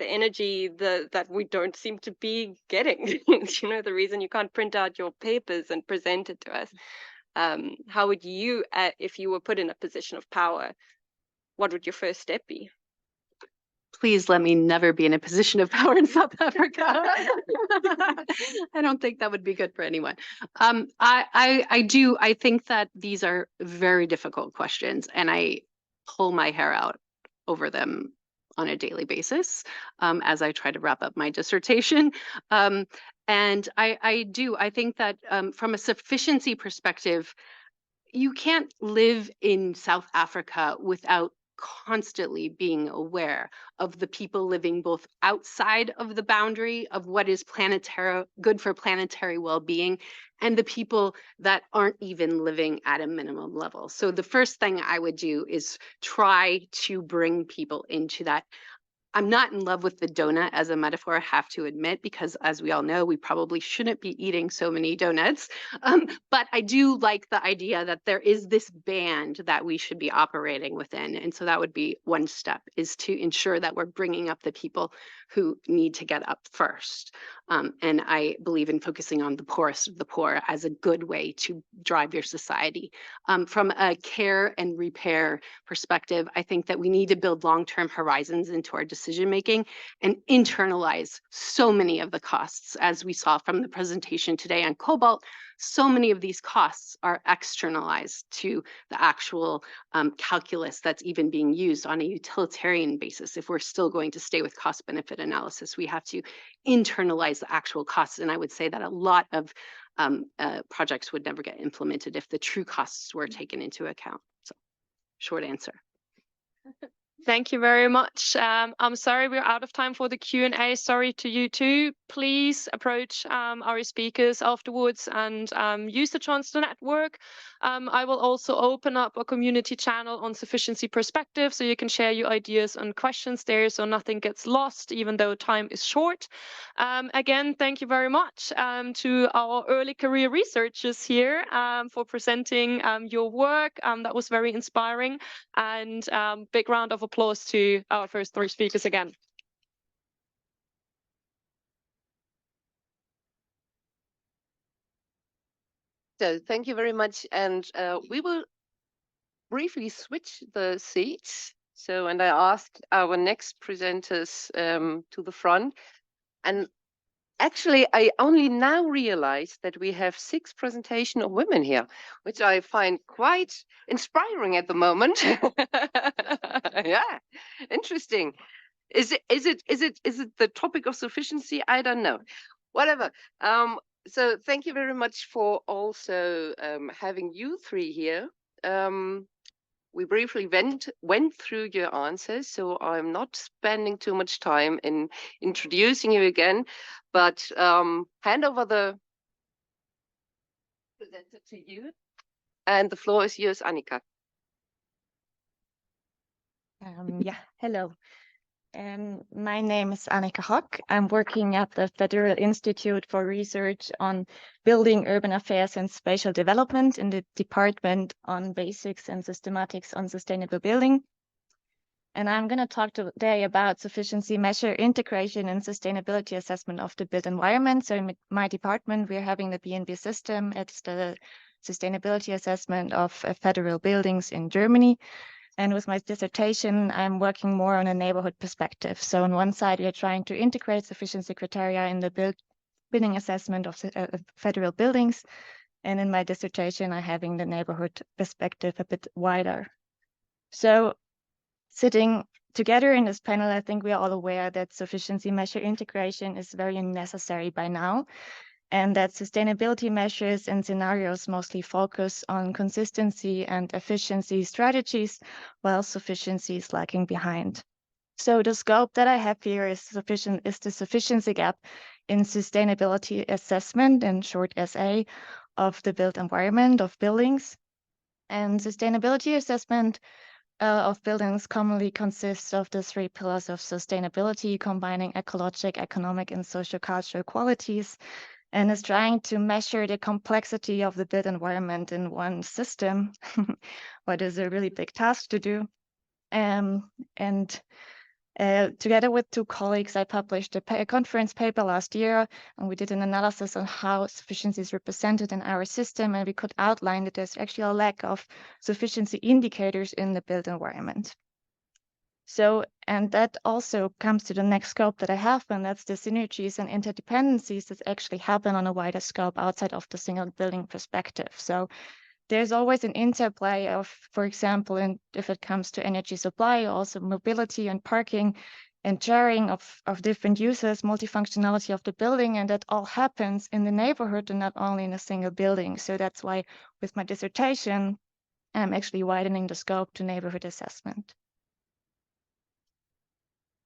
Speaker 9: energy that we don't seem to be getting? The reason you can't print out your papers and present it to us. How would you, if you were put in a position of power, what would your first step be?
Speaker 7: Please let me never be in a position of power in South Africa. I don't think that would be good for anyone. I think that these are very difficult questions, and I pull my hair out over them on a daily basis as I try to wrap up my dissertation. And I think that from a sufficiency perspective, you can't live in South Africa without constantly being aware of the people living both outside of the boundary of what is good for planetary well-being, and the people that aren't even living at a minimum level. So the first thing I would do is try to bring people into that. I'm not in love with the donut as a metaphor, I have to admit, because as we all know, we probably shouldn't be eating so many donuts. But I do like the idea that there is this band that we should be operating within. And so that would be one step, is to ensure that we're bringing up the people who need to get up first. And I believe in focusing on the poorest of the poor as a good way to drive your society. From a care and repair perspective, I think that we need to build long-term horizons into our decision-making and internalize so many of the costs. As we saw from the presentation today on cobalt, so many of these costs are externalized to the actual calculus that's even being used on a utilitarian basis. If we're still going to stay with cost-benefit analysis, we have to internalize the actual costs. And I would say that a lot of projects would never get implemented if the true costs were taken into account. So, short answer.
Speaker 2: Thank you very much. I'm sorry we're out of time for the Q&A. Sorry to you too. Please approach our speakers afterwards and use the chance to network. I will also open up a community channel on Sufficiency Perspective, so you can share your ideas and questions there so nothing gets lost, even though time is short. Again, thank you very much to our early career researchers here for presenting your work. That was very inspiring. And big round of applause to our first three speakers again.
Speaker 1: So thank you very much. And we will briefly switch the seats. So, and I asked our next presenters to the front. And actually, I only now realized that we have 6 presentations of women here, which I find quite inspiring at the moment. Yeah, interesting. Is it the topic of sufficiency? I don't know. Whatever. So thank you very much for also having you three here. We briefly went through your answers, so I'm not spending too much time in introducing you again, but hand over the presenter to you, and the floor is yours, Annika.
Speaker 10: Yeah, hello. My name is Annika Hock. I'm working at the Federal Institute for Research on Building, Urban Affairs and Spatial Development in the Department on Basics and Systematics on Sustainable Building. And I'm going to talk today about sufficiency measure integration and sustainability assessment of the built environment. So in my department, we're having the BNB system. It's the sustainability assessment of federal buildings in Germany. And with my dissertation, I'm working more on a neighborhood perspective. So on one side, we are trying to integrate sufficiency criteria in the building assessment of federal buildings. And in my dissertation, I'm having the neighborhood perspective a bit wider. So sitting together in this panel, I think we are all aware that sufficiency measure integration is very necessary by now, and that sustainability measures and scenarios mostly focus on consistency and efficiency strategies, while sufficiency is lagging behind. So the scope that I have here is the sufficiency gap in sustainability assessment, in short SA, of the built environment of buildings. And sustainability assessment of buildings commonly consists of the 3 pillars of sustainability, combining ecologic, economic, and socio-cultural qualities, and is trying to measure the complexity of the built environment in one system, what is a really big task to do. Together with 2 colleagues, I published a conference paper last year, and we did an analysis on how sufficiency is represented in our system, and we could outline that there's actually a lack of sufficiency indicators in the built environment. So, and that also comes to the next scope that I have, and that's the synergies and interdependencies that actually happen on a wider scope outside of the single building perspective. So there's always an interplay of, for example, if it comes to energy supply, also mobility and parking and sharing of different users, multifunctionality of the building, and that all happens in the neighborhood and not only in a single building. So that's why with my dissertation, I'm actually widening the scope to neighborhood assessment.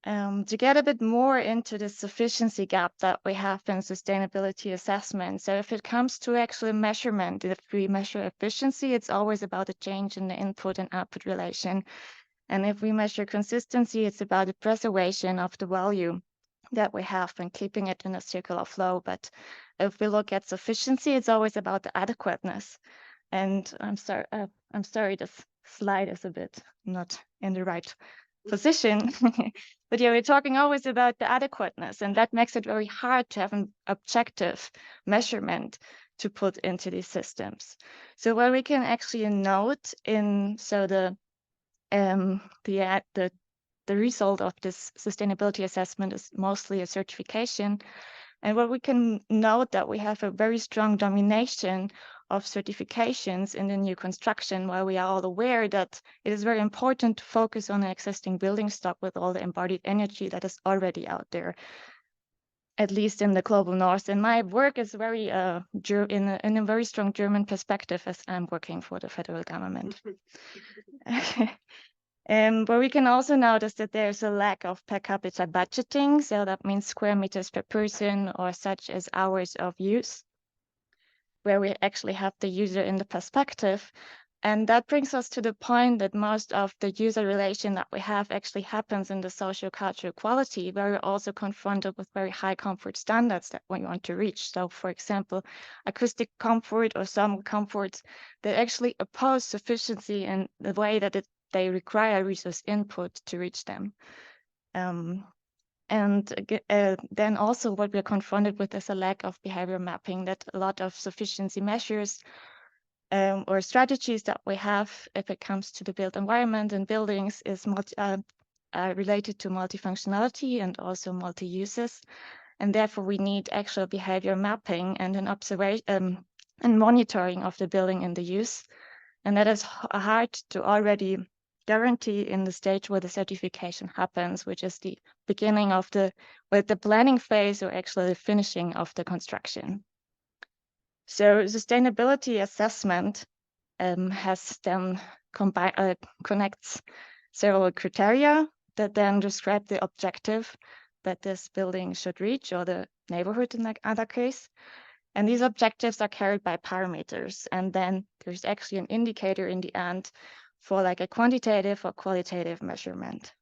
Speaker 10: To get a bit more into the sufficiency gap that we have in sustainability assessment. So if it comes to actually measurement, if we measure efficiency, it's always about a change in the input and output relation. And if we measure consistency, it's about the preservation of the value that we have and keeping it in a circular flow. But if we look at sufficiency, it's always about the adequateness. And I'm sorry, this slide is a bit not in the right position. But yeah, we're talking always about the adequateness, and that makes it very hard to have an objective measurement to put into these systems. So what we can actually note in the result of this sustainability assessment is mostly a certification. And what we can note that we have a very strong domination of certifications in the new construction, while we are all aware that it is very important to focus on an existing building stock with all the embodied energy that is already out there, at least in the global north. And my work is very in a very strong German perspective, as I'm working for the federal government. But we can also notice that there's a lack of per capita budgeting. So that means square meters per person or such as hours of use, where we actually have the user in the perspective. And that brings us to the point that most of the user relation that we have actually happens in the socio-cultural quality, where we're also confronted with very high comfort standards that we want to reach. So for example, acoustic comfort or some comforts that actually oppose sufficiency in the way that they require resource input to reach them. Then also what we're confronted with is a lack of behavior mapping, that a lot of sufficiency measures or strategies that we have if it comes to the built environment and buildings is related to multifunctionality and also multi-uses. And therefore we need actual behavior mapping and an observation and monitoring of the building and the use. And that is hard to already guarantee in the stage where the certification happens, which is the beginning of the planning phase or actually the finishing of the construction. So sustainability assessment has then connects several criteria that then describe the objective that this building should reach, or the neighborhood in that other case. And these objectives are carried by parameters. And then there's actually an indicator in the end for like a quantitative or qualitative measurement.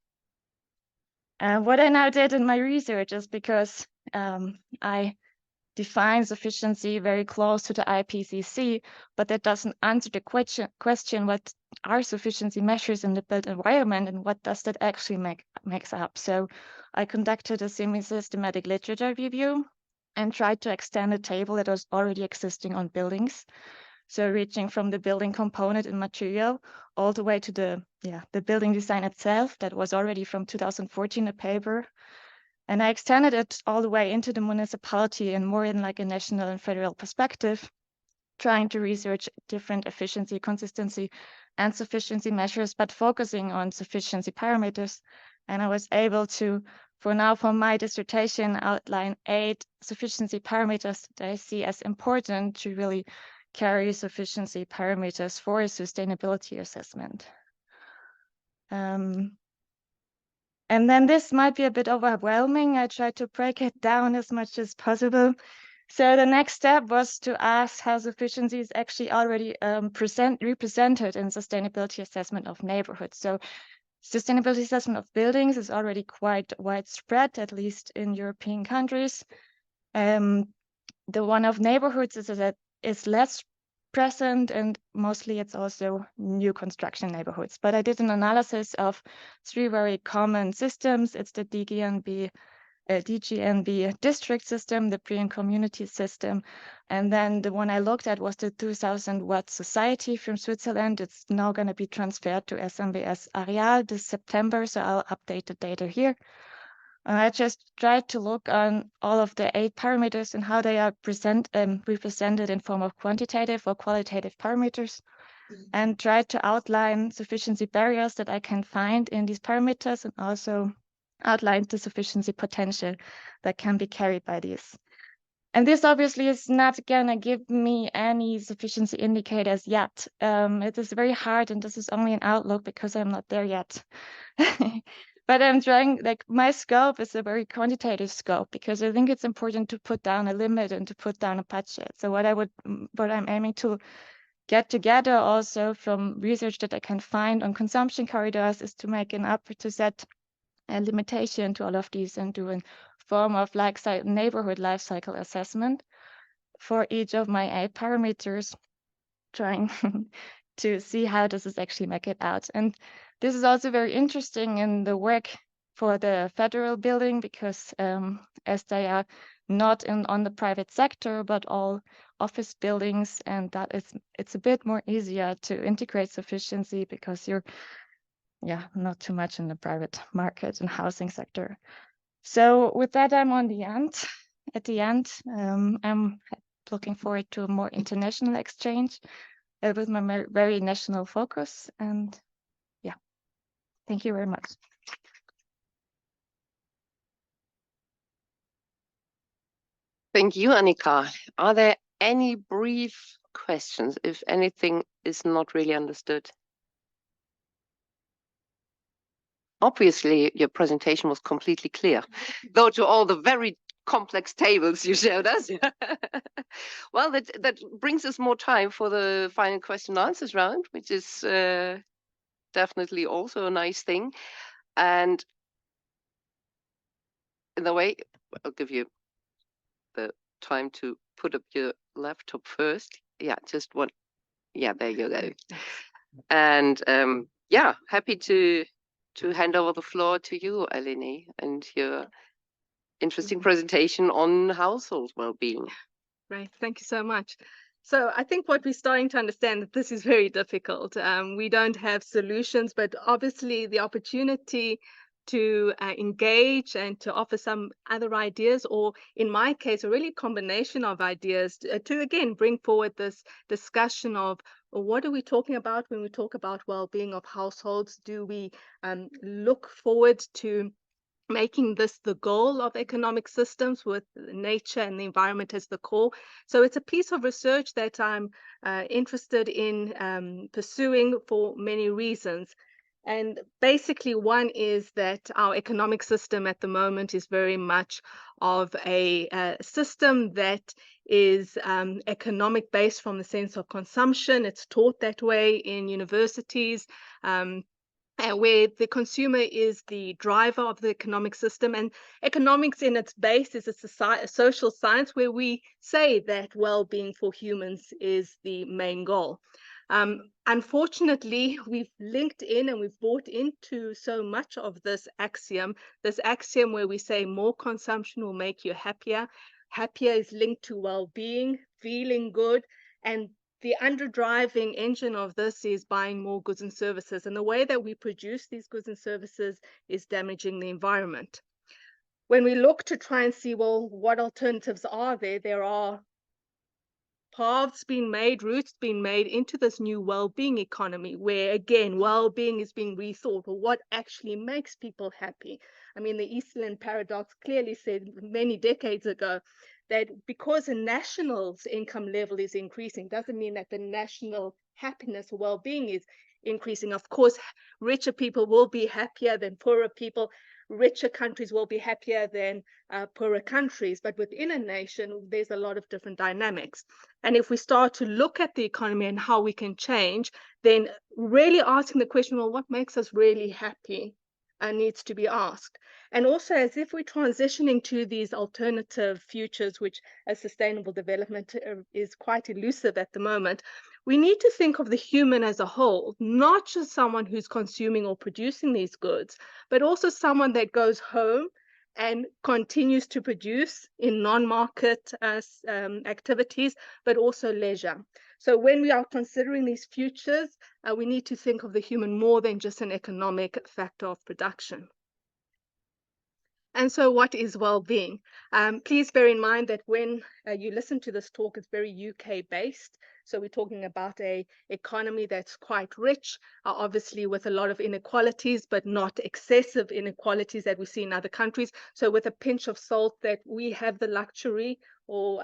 Speaker 10: What I now did in my research is because I defines sufficiency very close to the IPCC, but that doesn't answer the question what are sufficiency measures in the built environment and what does that actually makes up. So I conducted a semi-systematic literature review and tried to extend a table that was already existing on buildings. So reaching from the building component and material all the way to the building design itself, that was already from 2014 a paper. And I extended it all the way into the municipality and more in like a national and federal perspective, trying to research different efficiency, consistency, and sufficiency measures, but focusing on sufficiency parameters. And I was able to, for my dissertation, outline 8 sufficiency parameters that I see as important to really carry sufficiency parameters for a sustainability assessment. And then this might be a bit overwhelming. I tried to break it down as much as possible. So the next step was to ask how sufficiency is actually already represented in sustainability assessment of neighborhoods. So sustainability assessment of buildings is already quite widespread, at least in European countries. The one of neighborhoods is less present, and mostly it's also new construction neighborhoods. But I did an analysis of 3 very common systems. It's the DGNB district system, the pre and community system, and then the one I looked at was the 2000 Watt Society from Switzerland. It's now going to be transferred to SMBS Areal this September, so I'll update the data here. I just tried to look on all of the 8 parameters and how they are represented in form of quantitative or qualitative parameters, and tried to outline sufficiency barriers that I can find in these parameters, and also outline the sufficiency potential that can be carried by these. And this obviously is not going to give me any sufficiency indicators yet. It is very hard, and this is only an outlook because I'm not there yet. But I'm trying, like, my scope is a very quantitative scope because I think it's important to put down a limit and to put down a budget. So what I'm aiming to get together also from research that I can find on consumption corridors is to make an upper to set a limitation to all of these and do a form of neighborhood life cycle assessment for each of my 8 parameters, trying to see how does this actually make it out. And this is also very interesting in the work for the federal building because as they are not on the private sector, but all office buildings, and it's a bit more easier to integrate sufficiency because you're not too much in the private market and housing sector. So with that, I'm on the end. At the end, I'm looking forward to a more international exchange with my very national focus. And thank you very much.
Speaker 1: Thank you, Annika. Are there any brief questions if anything is not really understood? Obviously, your presentation was completely clear, though to all the very complex tables you showed us. Well, that brings us more time for the final question and answers round, which is definitely also a nice thing. And in a way, I'll give you the time to put up your laptop first. Yeah, just one. Yeah, there you go. And happy to hand over the floor to you, Eleni, and your interesting presentation on household well-being.
Speaker 5: Right, thank you so much. So I think what we're starting to understand that this is very difficult. We don't have solutions, but obviously the opportunity to engage and to offer some other ideas, or in my case, a really combination of ideas to again bring forward this discussion of what are we talking about when we talk about well-being of households? Do we look forward to making this the goal of economic systems with nature and the environment as the core? So it's a piece of research that I'm interested in pursuing for many reasons. And basically, one is that our economic system at the moment is very much of a system that is economic based from the sense of consumption. It's taught that way in universities.
Speaker 7: where the consumer is the driver of the economic system. And economics in its base is a social science where we say that well-being for humans is the main goal. Unfortunately, we've linked in and we've bought into so much of this axiom where we say more consumption will make you happier. Happier is linked to well-being, feeling good, and the underdriving engine of this is buying more goods and services. And the way that we produce these goods and services is damaging the environment. When we look to try and see, well, what alternatives are there? There are paths being made, routes being made into this new well-being economy, where again, well-being is being rethought, or what actually makes people happy. I mean, the Eastland paradox clearly said many decades ago that because a national's income level is increasing, doesn't mean that the national happiness or well-being is increasing. Of course, richer people will be happier than poorer people. Richer countries will be happier than poorer countries, but within a nation, there's a lot of different dynamics. And if we start to look at the economy and how we can change, then really asking the question, well, what makes us really happy needs to be asked. And also, as if we're transitioning to these alternative futures, which as sustainable development is quite elusive at the moment, we need to think of the human as a whole, not just someone who's consuming or producing these goods, but also someone that goes home and continues to produce in non-market activities, but also leisure. So when we are considering these futures, we need to think of the human more than just an economic factor of production. And so what is well-being? Please bear in mind that when you listen to this talk, it's very UK based. So we're talking about an economy that's quite rich, obviously with a lot of inequalities, but not excessive inequalities that we see in other countries. So with a pinch of salt that we have the luxury, or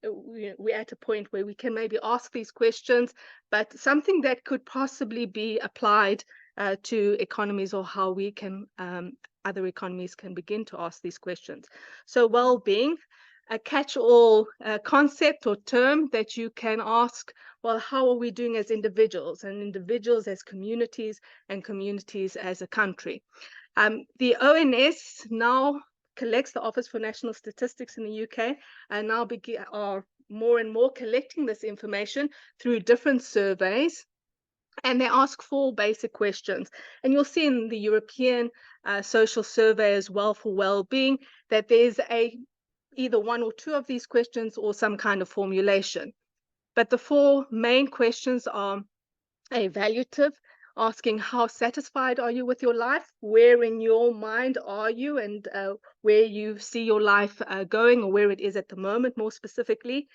Speaker 7: we're at a point where we can maybe ask these questions, but something that could possibly be applied to economies, or how we can other economies can begin to ask these questions. So well-being, a catch-all concept or term that you can ask, well, how are we doing as individuals, and individuals as communities, and communities as a country? The ONS now collects, the Office for National Statistics in the UK, and now are more and more collecting this information through different surveys. And they ask 4 basic questions. And you'll see in the European social survey as well for well-being that there's either 1 or 2 of these questions or some kind of formulation. But the 4 main questions are evaluative, asking how satisfied are you with your life, where in your mind are you, and where you see your life going, or where it is at the moment more specifically.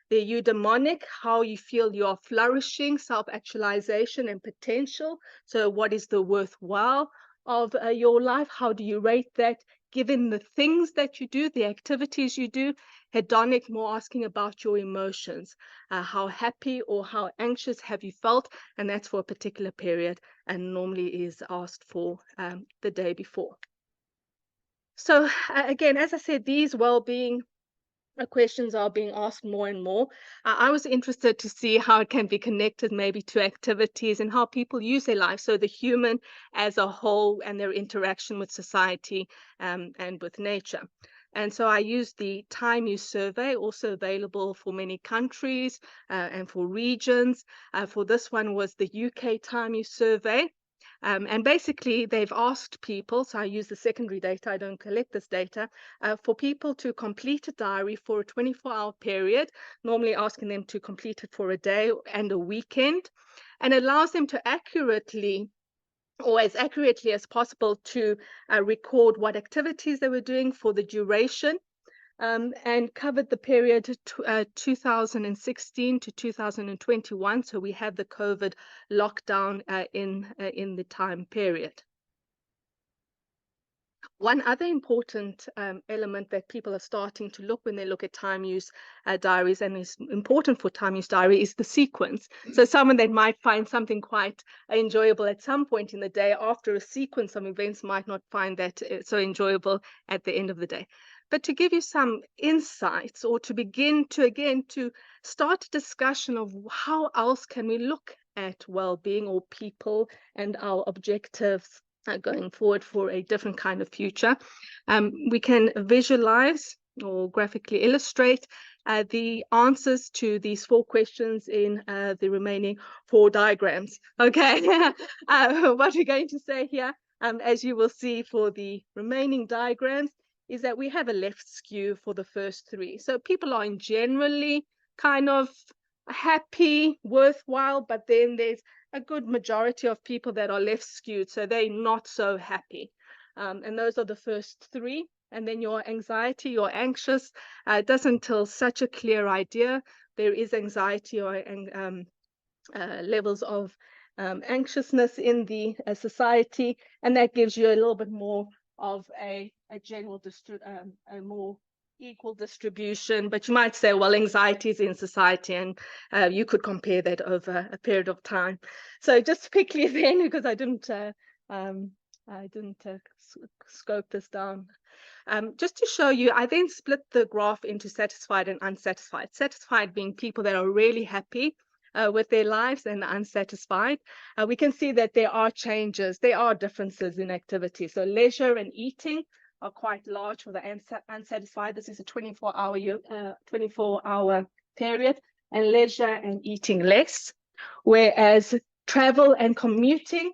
Speaker 7: The eudaimonic, how you feel you are flourishing, self-actualization and potential. So what is the worthwhile of your life? How do you rate that given the things that you do, the activities you do? Hedonic, more asking about your emotions. How happy or how anxious have you felt? And that's for a particular period, and normally is asked for the day before. So again, as I said, these well-being questions are being asked more and more. I was interested to see how it can be connected maybe to activities and how people use their life. So the human as a whole and their interaction with society and with nature. And so I used the time use survey, also available for many countries and for regions. For this one was the UK time use survey. And basically, they've asked people, so I use the secondary data, I don't collect this data, for people to complete a diary for a 24-hour period, normally asking them to complete it for a day and a weekend, and allows them to accurately, or as accurately as possible, to record what activities they were doing for the duration, and covered the period 2016 to 2021. So we have the COVID lockdown in the time period. One other important element that people are starting to look when they look at time use diaries, and is important for time use diary, is the sequence. So someone that might find something quite enjoyable at some point in the day, after a sequence of events might not find that so enjoyable at the end of the day. But to give you some insights, or to begin to, again, to start a discussion of how else can we look
Speaker 11: at well-being or people and our objectives going forward for a different kind of future. We can visualize or graphically illustrate the answers to these 4 questions in the remaining 4 diagrams. Okay, what we're going to say here, as you will see for the remaining diagrams, is that we have a left skew for the first 3. So people are generally kind of happy, worthwhile, but then there's a good majority of people that are left skewed, so they're not so happy. And those are the first 3. And then your anxiety, you're anxious, doesn't tell such a clear idea. There is anxiety or levels of anxiousness in the society, and that gives you a little bit more of a general, a more equal distribution. But you might say, well, anxiety is in society, and you could compare that over a period of time. So just quickly then, because I didn't scope this down. Just to show you, I then split the graph into satisfied and unsatisfied. Satisfied being people that are really happy with their lives, and unsatisfied. We can see that there are changes, there are differences in activity. So leisure and eating are quite large for the unsatisfied. This is a 24-hour period, and leisure and eating less. Whereas travel and commuting,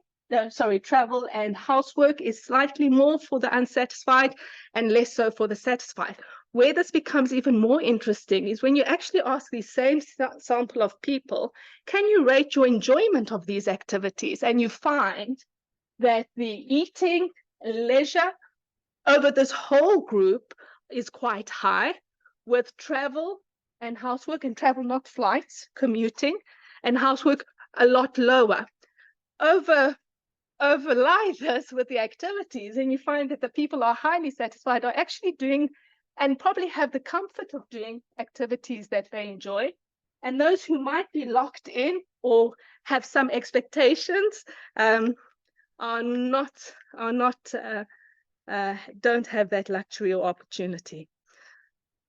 Speaker 11: travel and housework is slightly more for the unsatisfied and less so for the satisfied. Where this becomes even more interesting is when you actually ask the same sample of people, can you rate your enjoyment of these activities? And you find that the eating, leisure, over this whole group is quite high, with travel and housework, and travel not flights, commuting, and housework a lot lower. Overlie this with the activities, and you find that the people are highly satisfied are actually doing and probably have the comfort of doing activities that they enjoy. And those who might be locked in or have some expectations don't have that luxury or opportunity.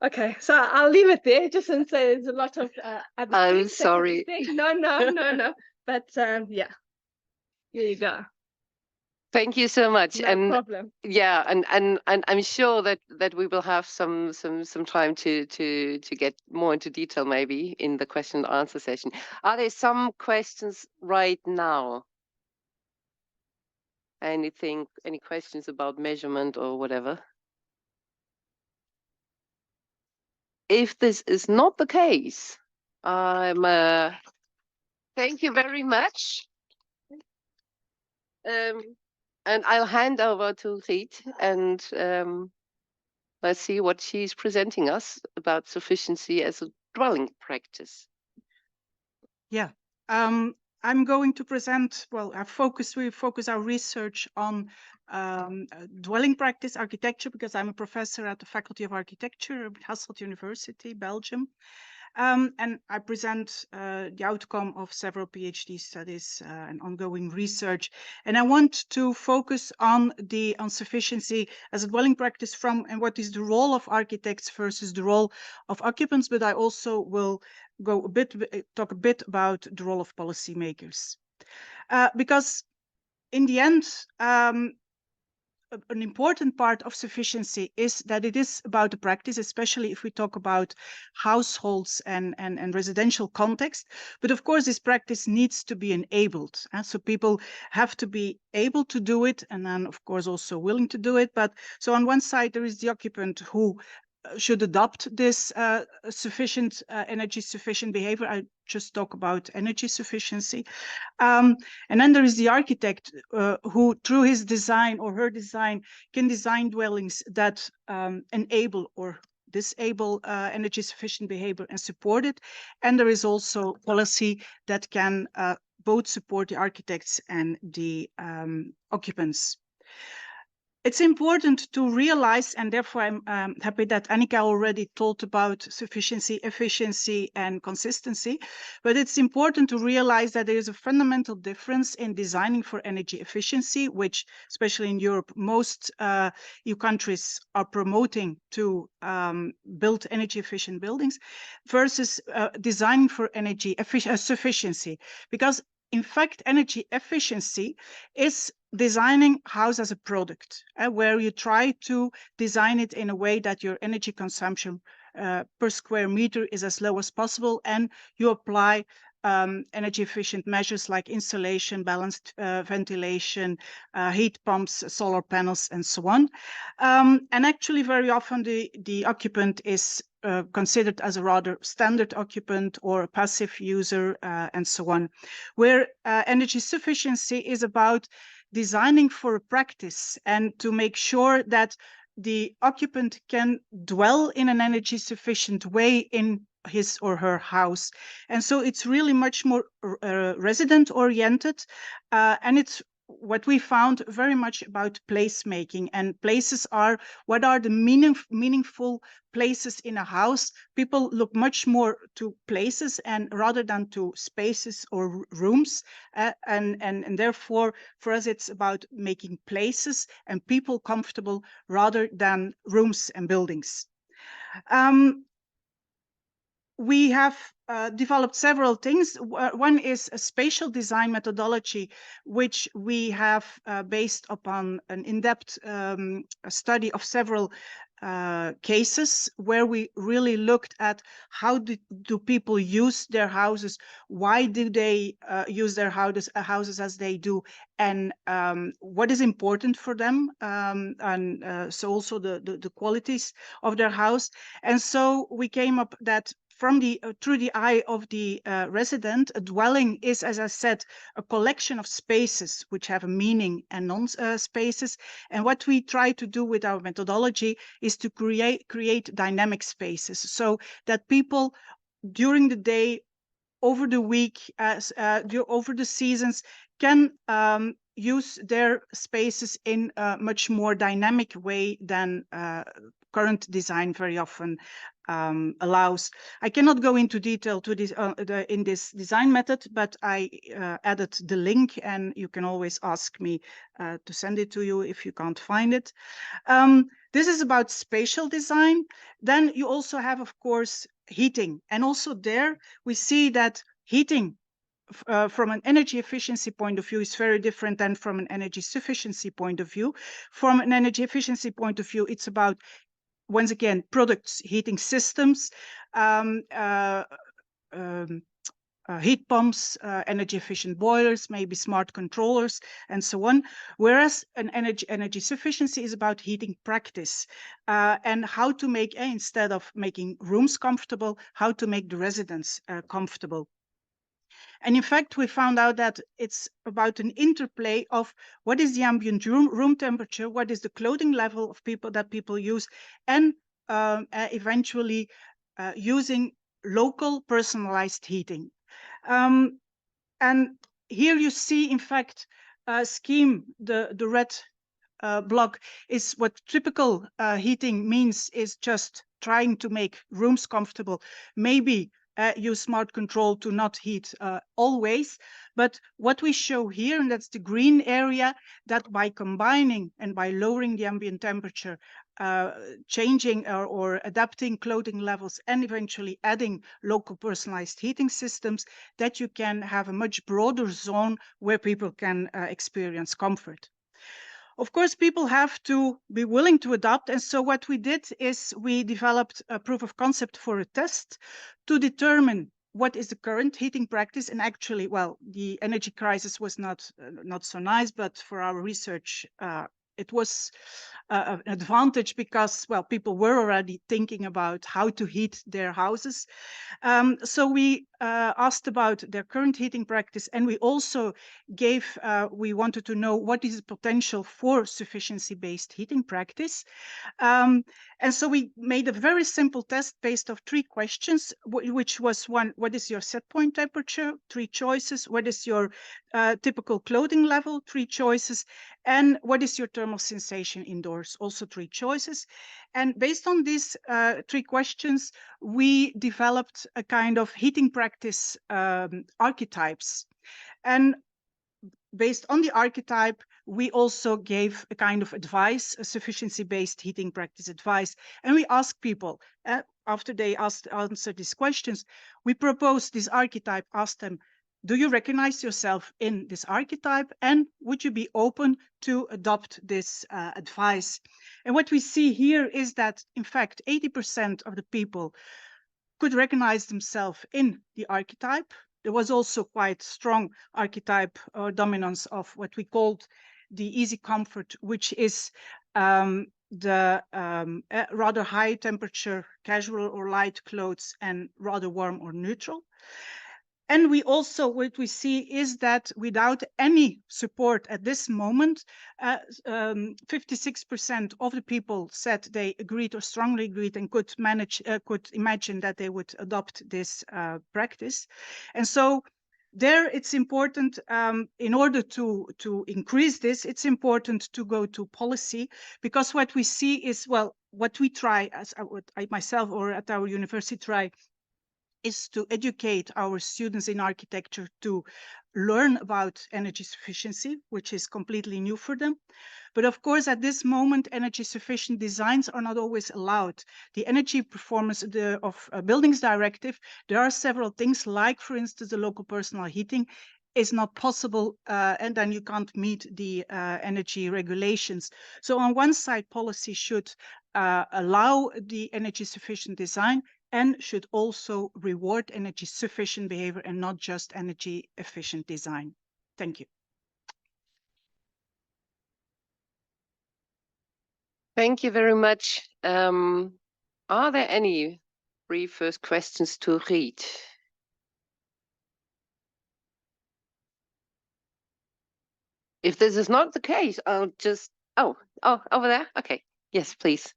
Speaker 11: Okay, so I'll leave it there, just since there's a lot of other
Speaker 1: I'm sorry.
Speaker 11: No. But yeah, here you go.
Speaker 1: Thank you so much.
Speaker 11: No problem.
Speaker 1: Yeah, and I'm sure that we will have some time to get more into detail maybe in the question and answer session. Are there some questions right now? Any questions about measurement or whatever? If this is not the case, thank you very much. And I'll hand over to Riet, and let's see what she's presenting us about sufficiency as a dwelling practice.
Speaker 6: Yeah, I'm going to present, well, we focus our research on dwelling practice architecture, because I'm a professor at the Faculty of Architecture at Hasselt University, Belgium. And I present the outcome of several PhD studies and ongoing research. And I want to focus on sufficiency as a dwelling practice and what is the role of architects versus the role of occupants. But I also will talk a bit about the role of policymakers. Because in the end, an important part of sufficiency is that it is about the practice, especially if we talk about households and residential context. But of course, this practice needs to be enabled. So people have to be able to do it, and then of course also willing to do it. But so on one side, there is the occupant who should adopt this energy sufficient behavior. I just talk about energy sufficiency. And then there is the architect who, through his design or her design, can design dwellings that enable or disable energy sufficient behavior and support it. And there is also policy that can both support the architects and the occupants. It's important to realize, and therefore I'm happy that Annika already talked about sufficiency, efficiency, and consistency, but it's important to realize that there is a fundamental difference in designing for energy efficiency, which, especially in Europe, most EU countries are promoting to build energy efficient buildings, versus designing for energy sufficiency. Because in fact, energy efficiency is designing house as a product, where you try to design it in a way that your energy consumption per square meter is as low as possible, and you apply energy efficient measures like insulation, balanced ventilation, heat pumps, solar panels, and so on. And actually, very often the occupant is considered as a rather standard occupant or a passive user, and so on. Where energy sufficiency is about designing for a practice and to make sure that the occupant can dwell in an energy sufficient way in his or her house. And so it's really much more resident oriented, and it's what we found very much about placemaking. And places are, what are the meaningful places in a house? People look much more to places and rather than to spaces or rooms, and therefore for us it's about making places and people comfortable rather than rooms and buildings. We have developed several things. One is a spatial design methodology, which we have based upon an in-depth study of several cases where we really looked at how do people use their houses, why do they use their houses as they do, and what is important for them, and so also the qualities of their house. And so we came up that from through the eye of the resident, a dwelling is, as I said, a collection of spaces which have a meaning and non-spaces. And what we try to do with our methodology is to create dynamic spaces, so that people during the day, over the week, over the seasons, can use their spaces in a much more dynamic way than current design very often allows. I cannot go into detail to this in this design method, but I added the link, and you can always ask me to send it to you if you can't find it. This is about spatial design. Then you also have, of course, heating, and also there we see that heating from an energy efficiency point of view is very different than from an energy sufficiency point of view. From an energy efficiency point of view, it's about, once again, products, heating systems, heat pumps, energy efficient boilers, maybe smart controllers, and so on. Whereas an energy sufficiency is about heating practice, and how to make, instead of making rooms comfortable, how to make the residents comfortable. And in fact, we found out that it's about an interplay of what is the ambient room temperature, what is the clothing level of people use, and eventually using local personalized heating. And here you see, in fact, a scheme, the red block is what typical heating means, is just trying to make rooms comfortable. Maybe use smart control to not heat always. But what we show here, and that's the green area, that by combining and by lowering the ambient temperature, changing or adapting clothing levels, and eventually adding local personalized heating systems, that you can have a much broader zone where people can experience comfort. Of course, people have to be willing to adopt. And so what we did is we developed a proof of concept for a test to determine what is the current heating practice. And actually, well, the energy crisis was not so nice, but for our research, it was an advantage because, well, people were already thinking about how to heat their houses. So we asked about their current heating practice, and we also we wanted to know what is the potential for sufficiency-based heating practice. And so we made a very simple test based on 3 questions, which was one, what is your set point temperature? 3 choices. What is your typical clothing level? 3 choices. And what is your thermal sensation indoors? Also 3 choices. And based on these 3 questions, we developed a kind of heating practice archetypes. And based on the archetype, we also gave a kind of advice, a sufficiency-based heating practice advice. And we asked people, after they answered these questions, we proposed this archetype, asked them, do you recognize yourself in this archetype, and would you be open to adopt this advice? And what we see here is that, in fact, 80% of the people could recognize themselves in the archetype. There was also quite strong archetype or dominance of what we called the easy comfort, which is the rather high temperature, casual or light clothes, and rather warm or neutral. And we also, what we see is that without any support at this moment, 56% of the people said they agreed or strongly agreed and could imagine that they would adopt this practice. And so there it's important, in order to increase this, it's important to go to policy, because what we see is, well, what we try, as I myself or at our university try, is to educate our students in architecture to learn about energy sufficiency, which is completely new for them. But of course, at this moment, energy sufficient designs are not always allowed. The energy performance of buildings directive, there are several things like, for instance, the local personal heating is not possible, and then you can't meet the energy regulations. So on one side, policy should allow the energy sufficient design, and should also reward energy sufficient behavior and not just energy efficient design. Thank you.
Speaker 1: Thank you very much. Are there any brief first questions to read? If this is not the case, I'll just, oh, over there. Okay. Yes, please.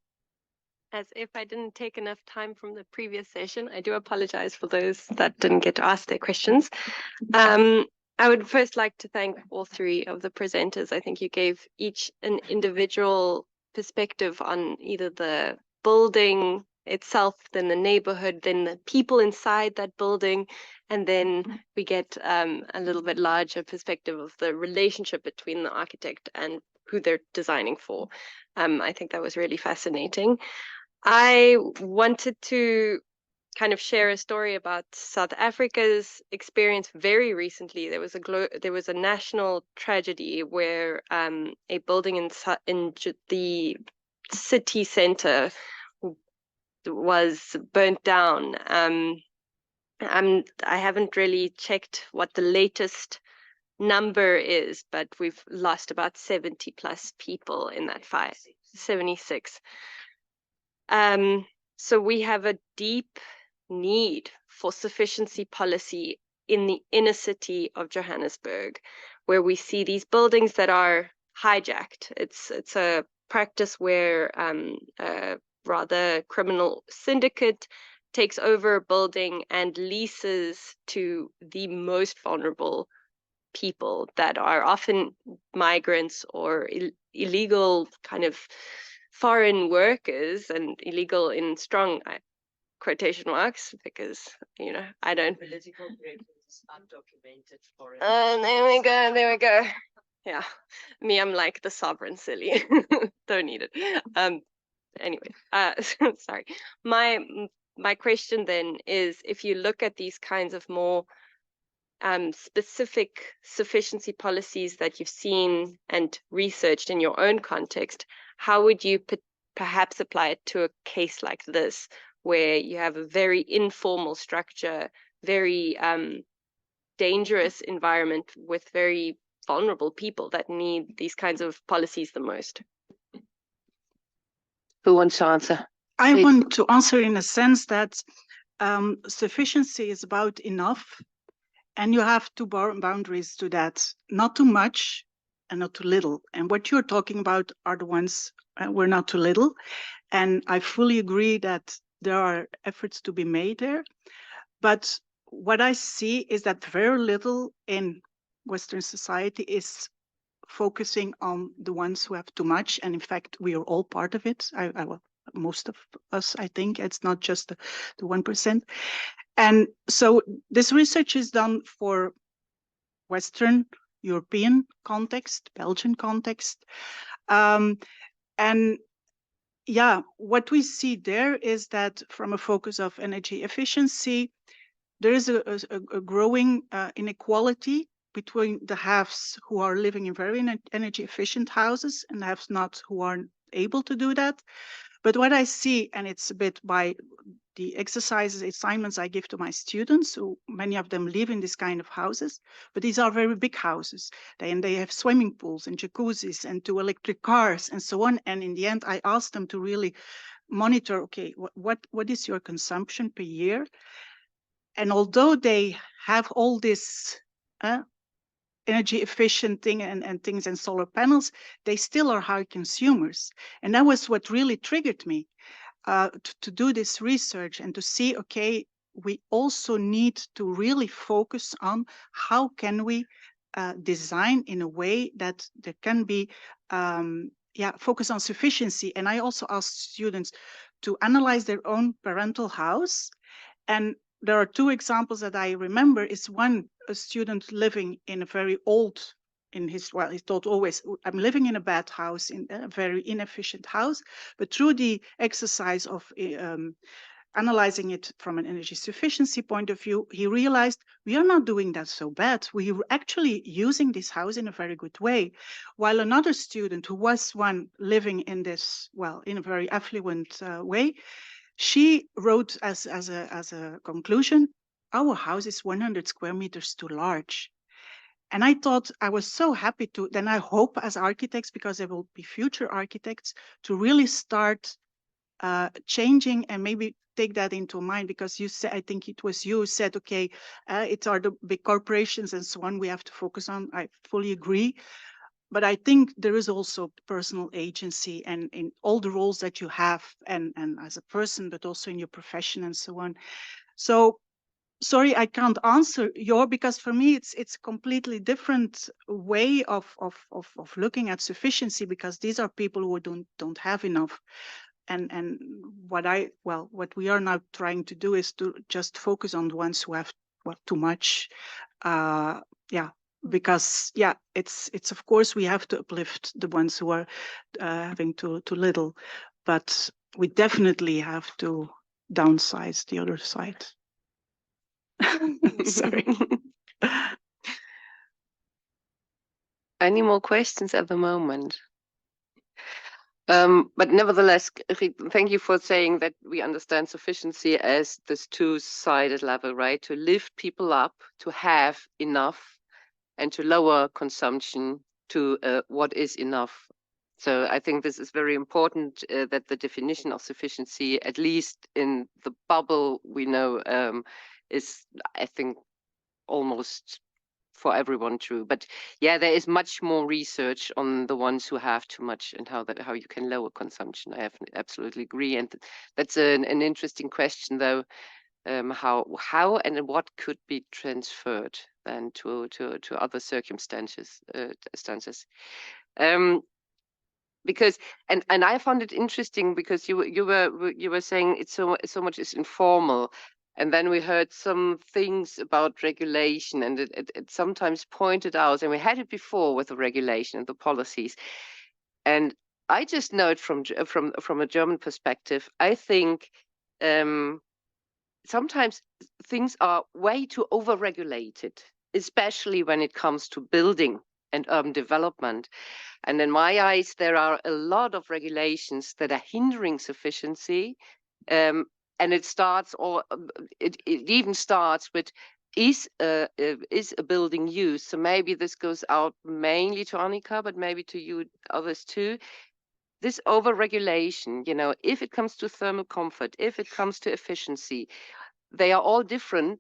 Speaker 9: As if I didn't take enough time from the previous session, I do apologize for those that didn't get to ask their questions. I would first like to thank all three of the presenters. I think you gave each an individual perspective on either the building itself, then the neighborhood, then the people inside that building, and then we get a little bit larger perspective of the relationship between the architect and who they're designing for. I think that was really fascinating. I wanted to kind of share a story about South Africa's experience very recently. There was a national tragedy where a building in the city center was burnt down. I haven't really checked what the latest number is, but we've lost about 70 plus people in that fire. 76. So we have a deep need for sufficiency policy in the inner city of Johannesburg, where we see these buildings that are hijacked. It's a practice where a rather criminal syndicate takes over a building and leases to the most vulnerable people that are often migrants or illegal kind of foreign workers, and illegal in strong quotation marks, because I don't.
Speaker 8: Political preferences, undocumented foreign.
Speaker 9: There we go. Yeah, me, I'm like the sovereign silly. Don't need it. Anyway, sorry. My question then is, if you look at these kinds of more specific sufficiency policies that you've seen and researched in your own context, how would you perhaps apply it to a case like this, where you have a very informal structure, very dangerous environment with very vulnerable people that need these kinds of policies the most?
Speaker 1: Who wants to answer?
Speaker 6: I
Speaker 1: Please.
Speaker 6: want to answer in a sense that sufficiency is about enough, and you have two boundaries to that: not too much and not too little. And what you're talking about are the ones were not too little. And I fully agree that there are efforts to be made there. But what I see is that very little in Western society is focusing on the ones who have too much. And in fact, we are all part of it. Most of us, I think. It's not just the 1%. And so this research is done for Western European context, Belgian context. And yeah, what we see there is that from a focus of energy efficiency, there is a growing inequality between the haves who are living in very energy efficient houses and the haves not who aren't able to do that. But what I see, and it's a bit by the exercises, assignments I give to my students, who many of them live in this kind of houses, but these are very big houses. They have swimming pools and jacuzzis and 2 electric cars and so on. And in the end, I ask them to really monitor, okay, what is your consumption per year? And although they have all this energy efficient thing and things and solar panels, they still are high consumers. And that was what really triggered me to do this research and to see, okay, we also need to really focus on how can we design in a way that there can be focus on sufficiency. And I also asked students to analyze their own parental house. And there are 2 examples that I remember. Is one, a student living in a very old, he thought always, I'm living in a bad house, in a very inefficient house. But through the exercise of analyzing it from an energy sufficiency point of view, he realized we are not doing that so bad. We are actually using this house in a very good way. While another student who was one living in this, in a very affluent way, she wrote as a conclusion, our house is 100 square meters too large. And I thought, I was so happy to, then I hope as architects, because there will be future architects, to really start changing and maybe take that into mind, because you said, I think it was you who said, okay, it are the big corporations and so on we have to focus on. I fully agree. But I think there is also personal agency and in all the roles that you have and as a person, but also in your profession and so on. So sorry, I can't answer because for me, it's a completely different way of looking at sufficiency, because these are people who don't have enough. And what we are now trying to do is to just focus on the ones who have too much. Because it's of course we have to uplift the ones who are having too little, but we definitely have to downsize the other side. Sorry.
Speaker 1: Any more questions at the moment? But nevertheless, thank you for saying that we understand sufficiency as this 2-sided level, right? To lift people up, to have enough, and to lower consumption to what is enough. So I think this is very important that the definition of sufficiency, at least in the bubble we know, is, I think, almost for everyone true. But yeah, there is much more research on the ones who have too much and how you can lower consumption. I absolutely agree. And that's an interesting question, though. How and what could be transferred then to other circumstances because and I found it interesting because you were saying it's so much is informal, and then we heard some things about regulation, and it sometimes pointed out, and we had it before with the regulation and the policies, and I just know it from a German perspective. I think sometimes things are way too overregulated, especially when it comes to building and urban development. And in my eyes, there are a lot of regulations that are hindering sufficiency. And it starts, or it even starts with, is a building used? So maybe this goes out mainly to Annika, but maybe to you others too. This overregulation, if it comes to thermal comfort, if it comes to efficiency, they are all different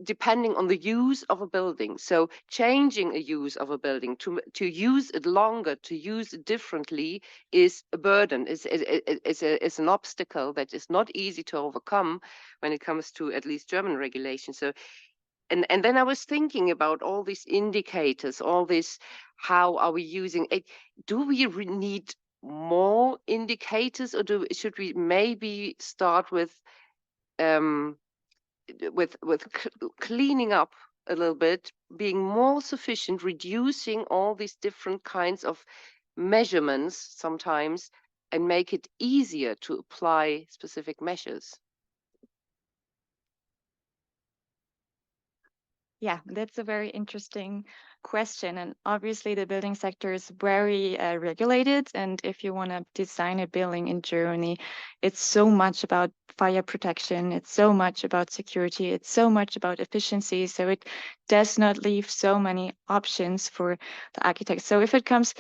Speaker 1: depending on the use of a building. So changing a use of a building to use it longer, to use it differently is a burden, is an obstacle that is not easy to overcome when it comes to at least German regulation. So and then I was thinking about all these indicators, all this, how are we using it? Do we need more indicators, or should we maybe start with cleaning up a little bit, being more sufficient, reducing all these different kinds of measurements sometimes, and make it easier to apply specific measures?
Speaker 10: Yeah, that's a very interesting question. And obviously, the building sector is very regulated. And if you want to design a building in Germany, it's so much about fire protection, it's so much about security, it's so much about efficiency. So it does not leave so many options for the architects. So if it comes,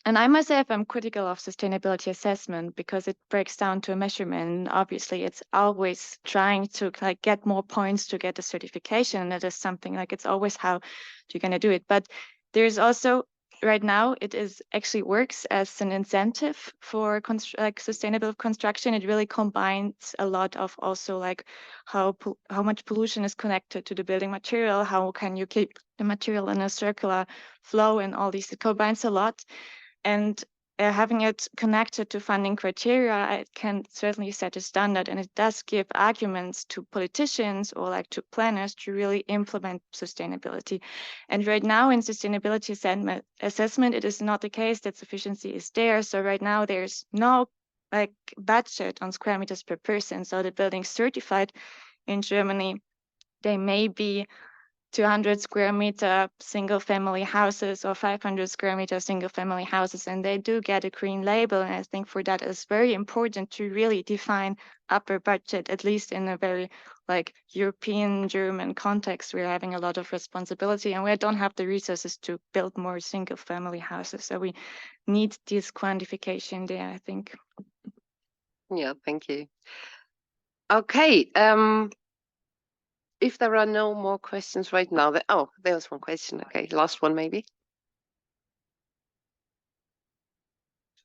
Speaker 10: and I myself am critical of sustainability assessment because it breaks down to a measurement. Obviously, it's always trying to like get more points to get a certification. And that is something like it's always how you're going to do it. But there's also right now it is actually works as an incentive for like sustainable construction. It really combines a lot of also like how much pollution is connected to the building material. How can you keep the material in a circular flow and all these? It combines a lot. And having it connected to funding criteria, it can certainly set a standard, and it does give arguments to politicians or like to planners to really implement sustainability. And right now in sustainability assessment, it is not the case that sufficiency is there. So right now there's no like budget on square meters per person. So the buildings certified in Germany, they may be 200 square meter single family houses or 500 square meter single family houses, and they do get a green label. And I think for that it's very important to really define upper budget, at least in a very like European German context. We're having a lot of responsibility and we don't have the resources to build more single family houses. So we need this quantification there, I think.
Speaker 1: Yeah, thank you. Okay, if there are no more questions right now, oh, there was one question. Okay, last one maybe.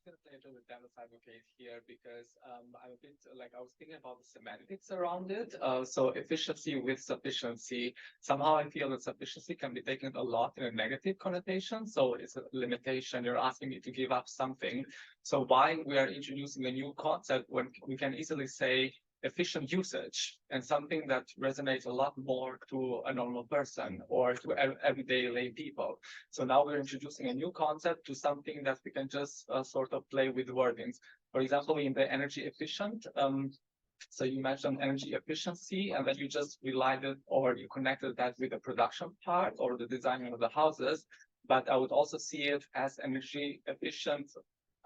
Speaker 12: With devil's advocate here because I'm a bit like I was thinking about the semantics around it. So efficiency with sufficiency. Somehow I feel that sufficiency can be taken a lot in a negative connotation. So it's a limitation. You're asking me to give up something. So why we are introducing a new concept when we can easily say efficient usage and something that resonates a lot more to a normal person or to everyday lay people. So now we're introducing a new concept to something that we can just sort of play with wordings. For example, in the energy efficient, so you mentioned energy efficiency and then you just relied it or you connected that with the production part or the design of the houses. But I would also see it as energy efficient.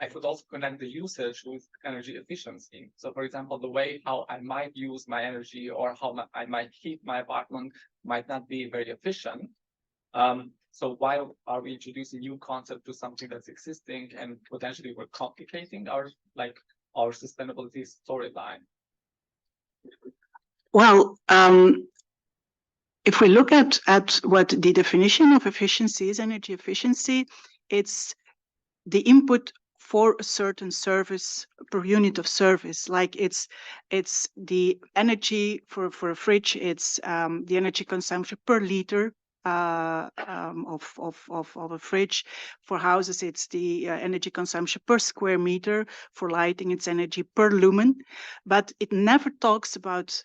Speaker 12: I could also connect the usage with energy efficiency. So for example, the way how I might use my energy or how I might heat my apartment might not be very efficient. So why are we introducing new concept to something that's existing and potentially we're complicating our sustainability storyline?
Speaker 6: Well, if we look at what the definition of efficiency is, energy efficiency, it's the input for a certain service per unit of service. Like it's the energy for a fridge, it's the energy consumption per liter of a fridge. For houses, it's the energy consumption per square meter. For lighting, it's energy per lumen. But it never talks about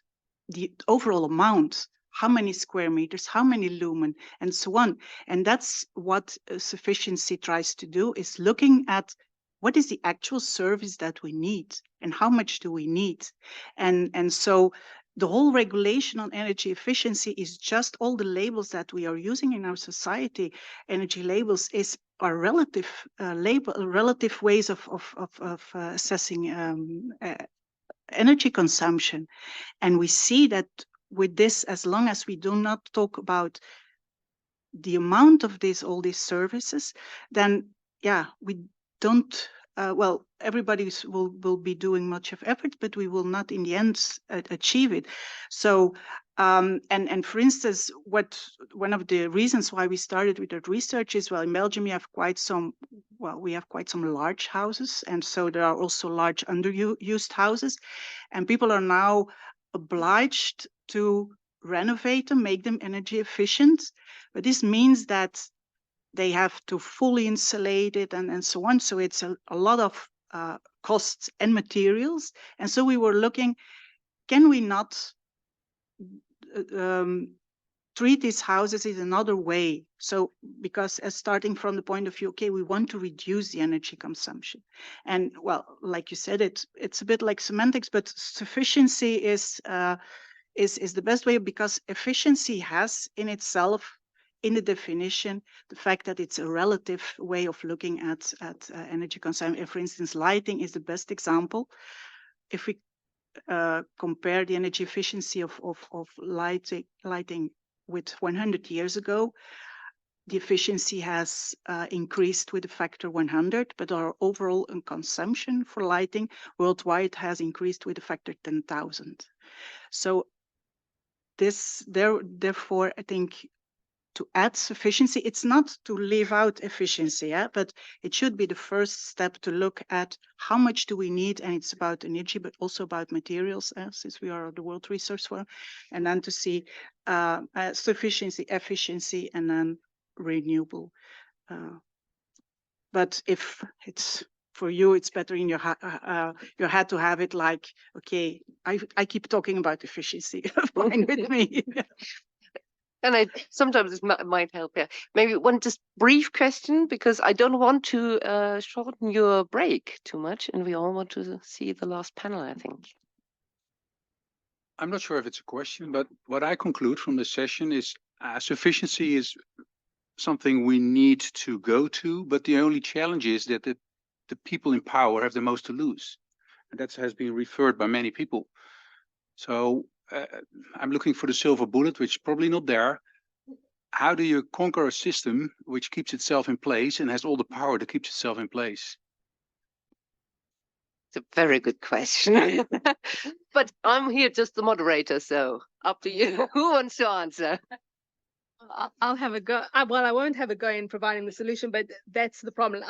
Speaker 6: the overall amount. How many square meters, how many lumen, and so on. And that's what sufficiency tries to do, is looking at what is the actual service that we need and how much do we need. And so the whole regulation on energy efficiency is just all the labels that we are using in our society. Energy labels are relative relative ways of assessing energy consumption. And we see that with this, as long as we do not talk about the amount of all these services, then yeah, we don't, well, everybody will be doing much of effort, but we will not in the end achieve it. So, and for instance, one of the reasons why we started with that research is, well, in Belgium, we have quite some large houses. And so there are also large underused houses, and people are now obliged to renovate them, make them energy efficient. But this means that they have to fully insulate it and so on. So it's a lot of costs and materials. And so we were looking, can we not treat these houses in another way? So because starting from the point of view, okay, we want to reduce the energy consumption. And well, like you said, it's a bit like semantics, but sufficiency is is the best way, because efficiency has in itself, in the definition, the fact that it's a relative way of looking at energy consumption. For instance, lighting is the best example. If we compare the energy efficiency of lighting with 100 years ago, the efficiency has increased with a factor 100, but our overall consumption for lighting worldwide has increased with a factor 10,000. So therefore, I think to add sufficiency, it's not to leave out efficiency, but it should be the first step to look at how much do we need, and it's about energy, but also about materials, since we are the World Resource Forum, and then to see sufficiency, efficiency, and then renewable. But if it's for you, it's better in your head to have it like, okay, I keep talking about efficiency, fine with me.
Speaker 1: And sometimes it might help. Yeah, maybe one just brief question, because I don't want to shorten your break too much, and we all want to see the last panel, I think.
Speaker 13: I'm not sure if it's a question, but what I conclude from this session is sufficiency is something we need to go to, but the only challenge is that the people in power have the most to lose. And that has been referred by many people. So I'm looking for the silver bullet, which is probably not there. How do you conquer a system which keeps itself in place and has all the power to keep itself in place?
Speaker 1: It's a very good question. But I'm here just the moderator, so up to you. Who wants to answer?
Speaker 11: I'll have a go. Well, I won't have a go in providing the solution, but that's the problem.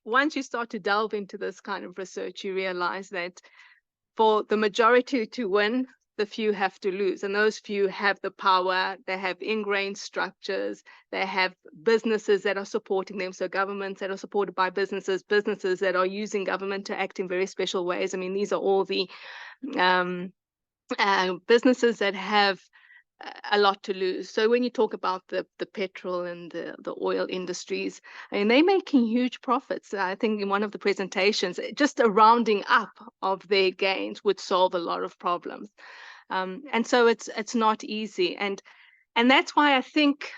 Speaker 11: Once you start to delve into this kind of research, you realize that for the majority to win, the few have to lose. And those few have the power, they have ingrained structures, they have businesses that are supporting them. So governments that are supported by businesses, businesses that are using government to act in very special ways. I mean, these are all the businesses that have a lot to lose. So when you talk about the petrol and the oil industries, I mean, they're making huge profits. I think in one of the presentations, just a rounding up of their gains would solve a lot of problems. And so it's not easy. And that's why I think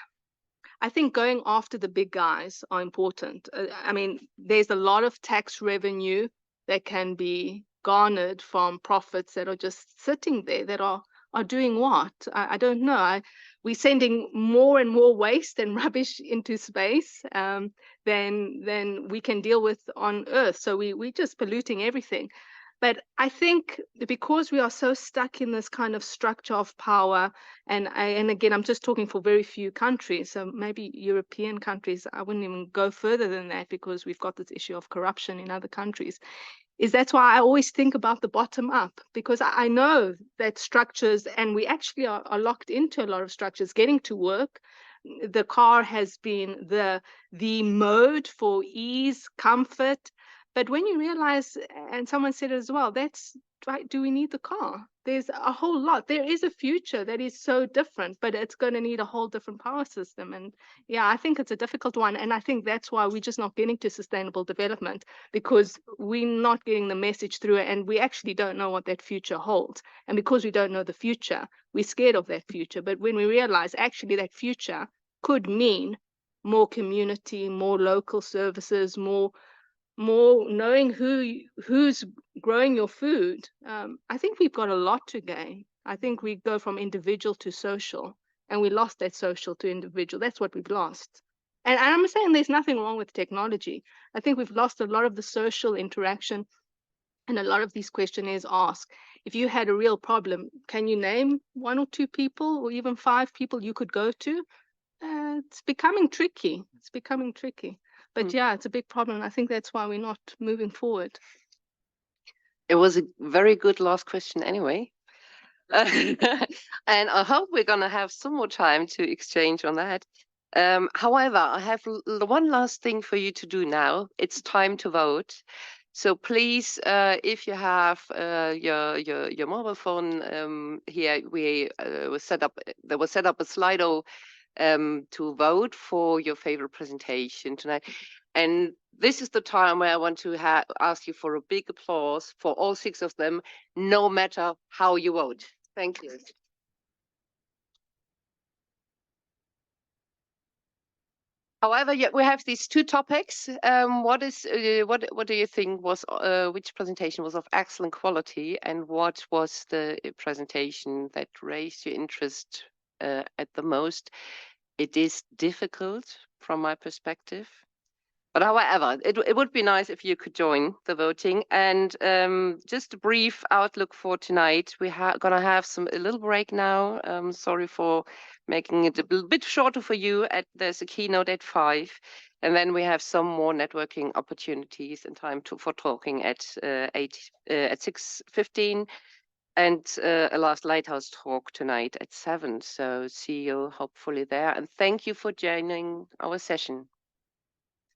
Speaker 11: going after the big guys are important. I mean, there's a lot of tax revenue that can be garnered from profits that are just sitting there, that are doing what? I don't know. We're sending more and more waste and rubbish into space than we can deal with on Earth. So we're just polluting everything. But I think because we are so stuck in this kind of structure of power, and again, I'm just talking for very few countries, so maybe European countries, I wouldn't even go further than that, because we've got this issue of corruption in other countries. That's why I always think about the bottom up, because I know that structures, and we actually are locked into a lot of structures, getting to work. The car has been the mode for ease, comfort. But when you realize, and someone said it as well, that's right, do we need the car? There's a whole lot. There is a future that is so different, but it's going to need a whole different power system. And yeah, I think it's a difficult one. And I think that's why we're just not getting to sustainable development, because we're not getting the message through, and we actually don't know what that future holds. And because we don't know the future, we're scared of that future. But when we realize actually that future could mean more community, more local services, more knowing who's growing your food, I think we've got a lot to gain. I think we go from individual to social, and we lost that social to individual. That's what we've lost. And I'm saying there's nothing wrong with technology. I think we've lost a lot of the social interaction, and a lot of these questionnaires ask, if you had a real problem, can you name 1 or 2 people, or even 5 people you could go to? It's becoming tricky. It's becoming tricky. But yeah, it's a big problem. I think that's why we're not moving forward.
Speaker 1: It was a very good last question anyway. And I hope we're going to have some more time to exchange on that. However, I have one last thing for you to do now. It's time to vote. So please, if you have your mobile phone here, there was set up a Slido to vote for your favorite presentation tonight. And this is the time where I want to ask you for a big applause for all 6 of them, no matter how you vote. Thank you. However, yeah, we have these two topics. What do you think was which presentation was of excellent quality, and what was the presentation that raised your interest at the most? It is difficult from my perspective. But however, it would be nice if you could join the voting. And just a brief outlook for tonight. We're gonna have a little break now. Sorry for making it a bit shorter for you. There's a keynote at 5, and then we have some more networking opportunities and time for talking at 6:15, and a last Lighthouse talk tonight at 7. So see you hopefully there. And thank you for joining our session.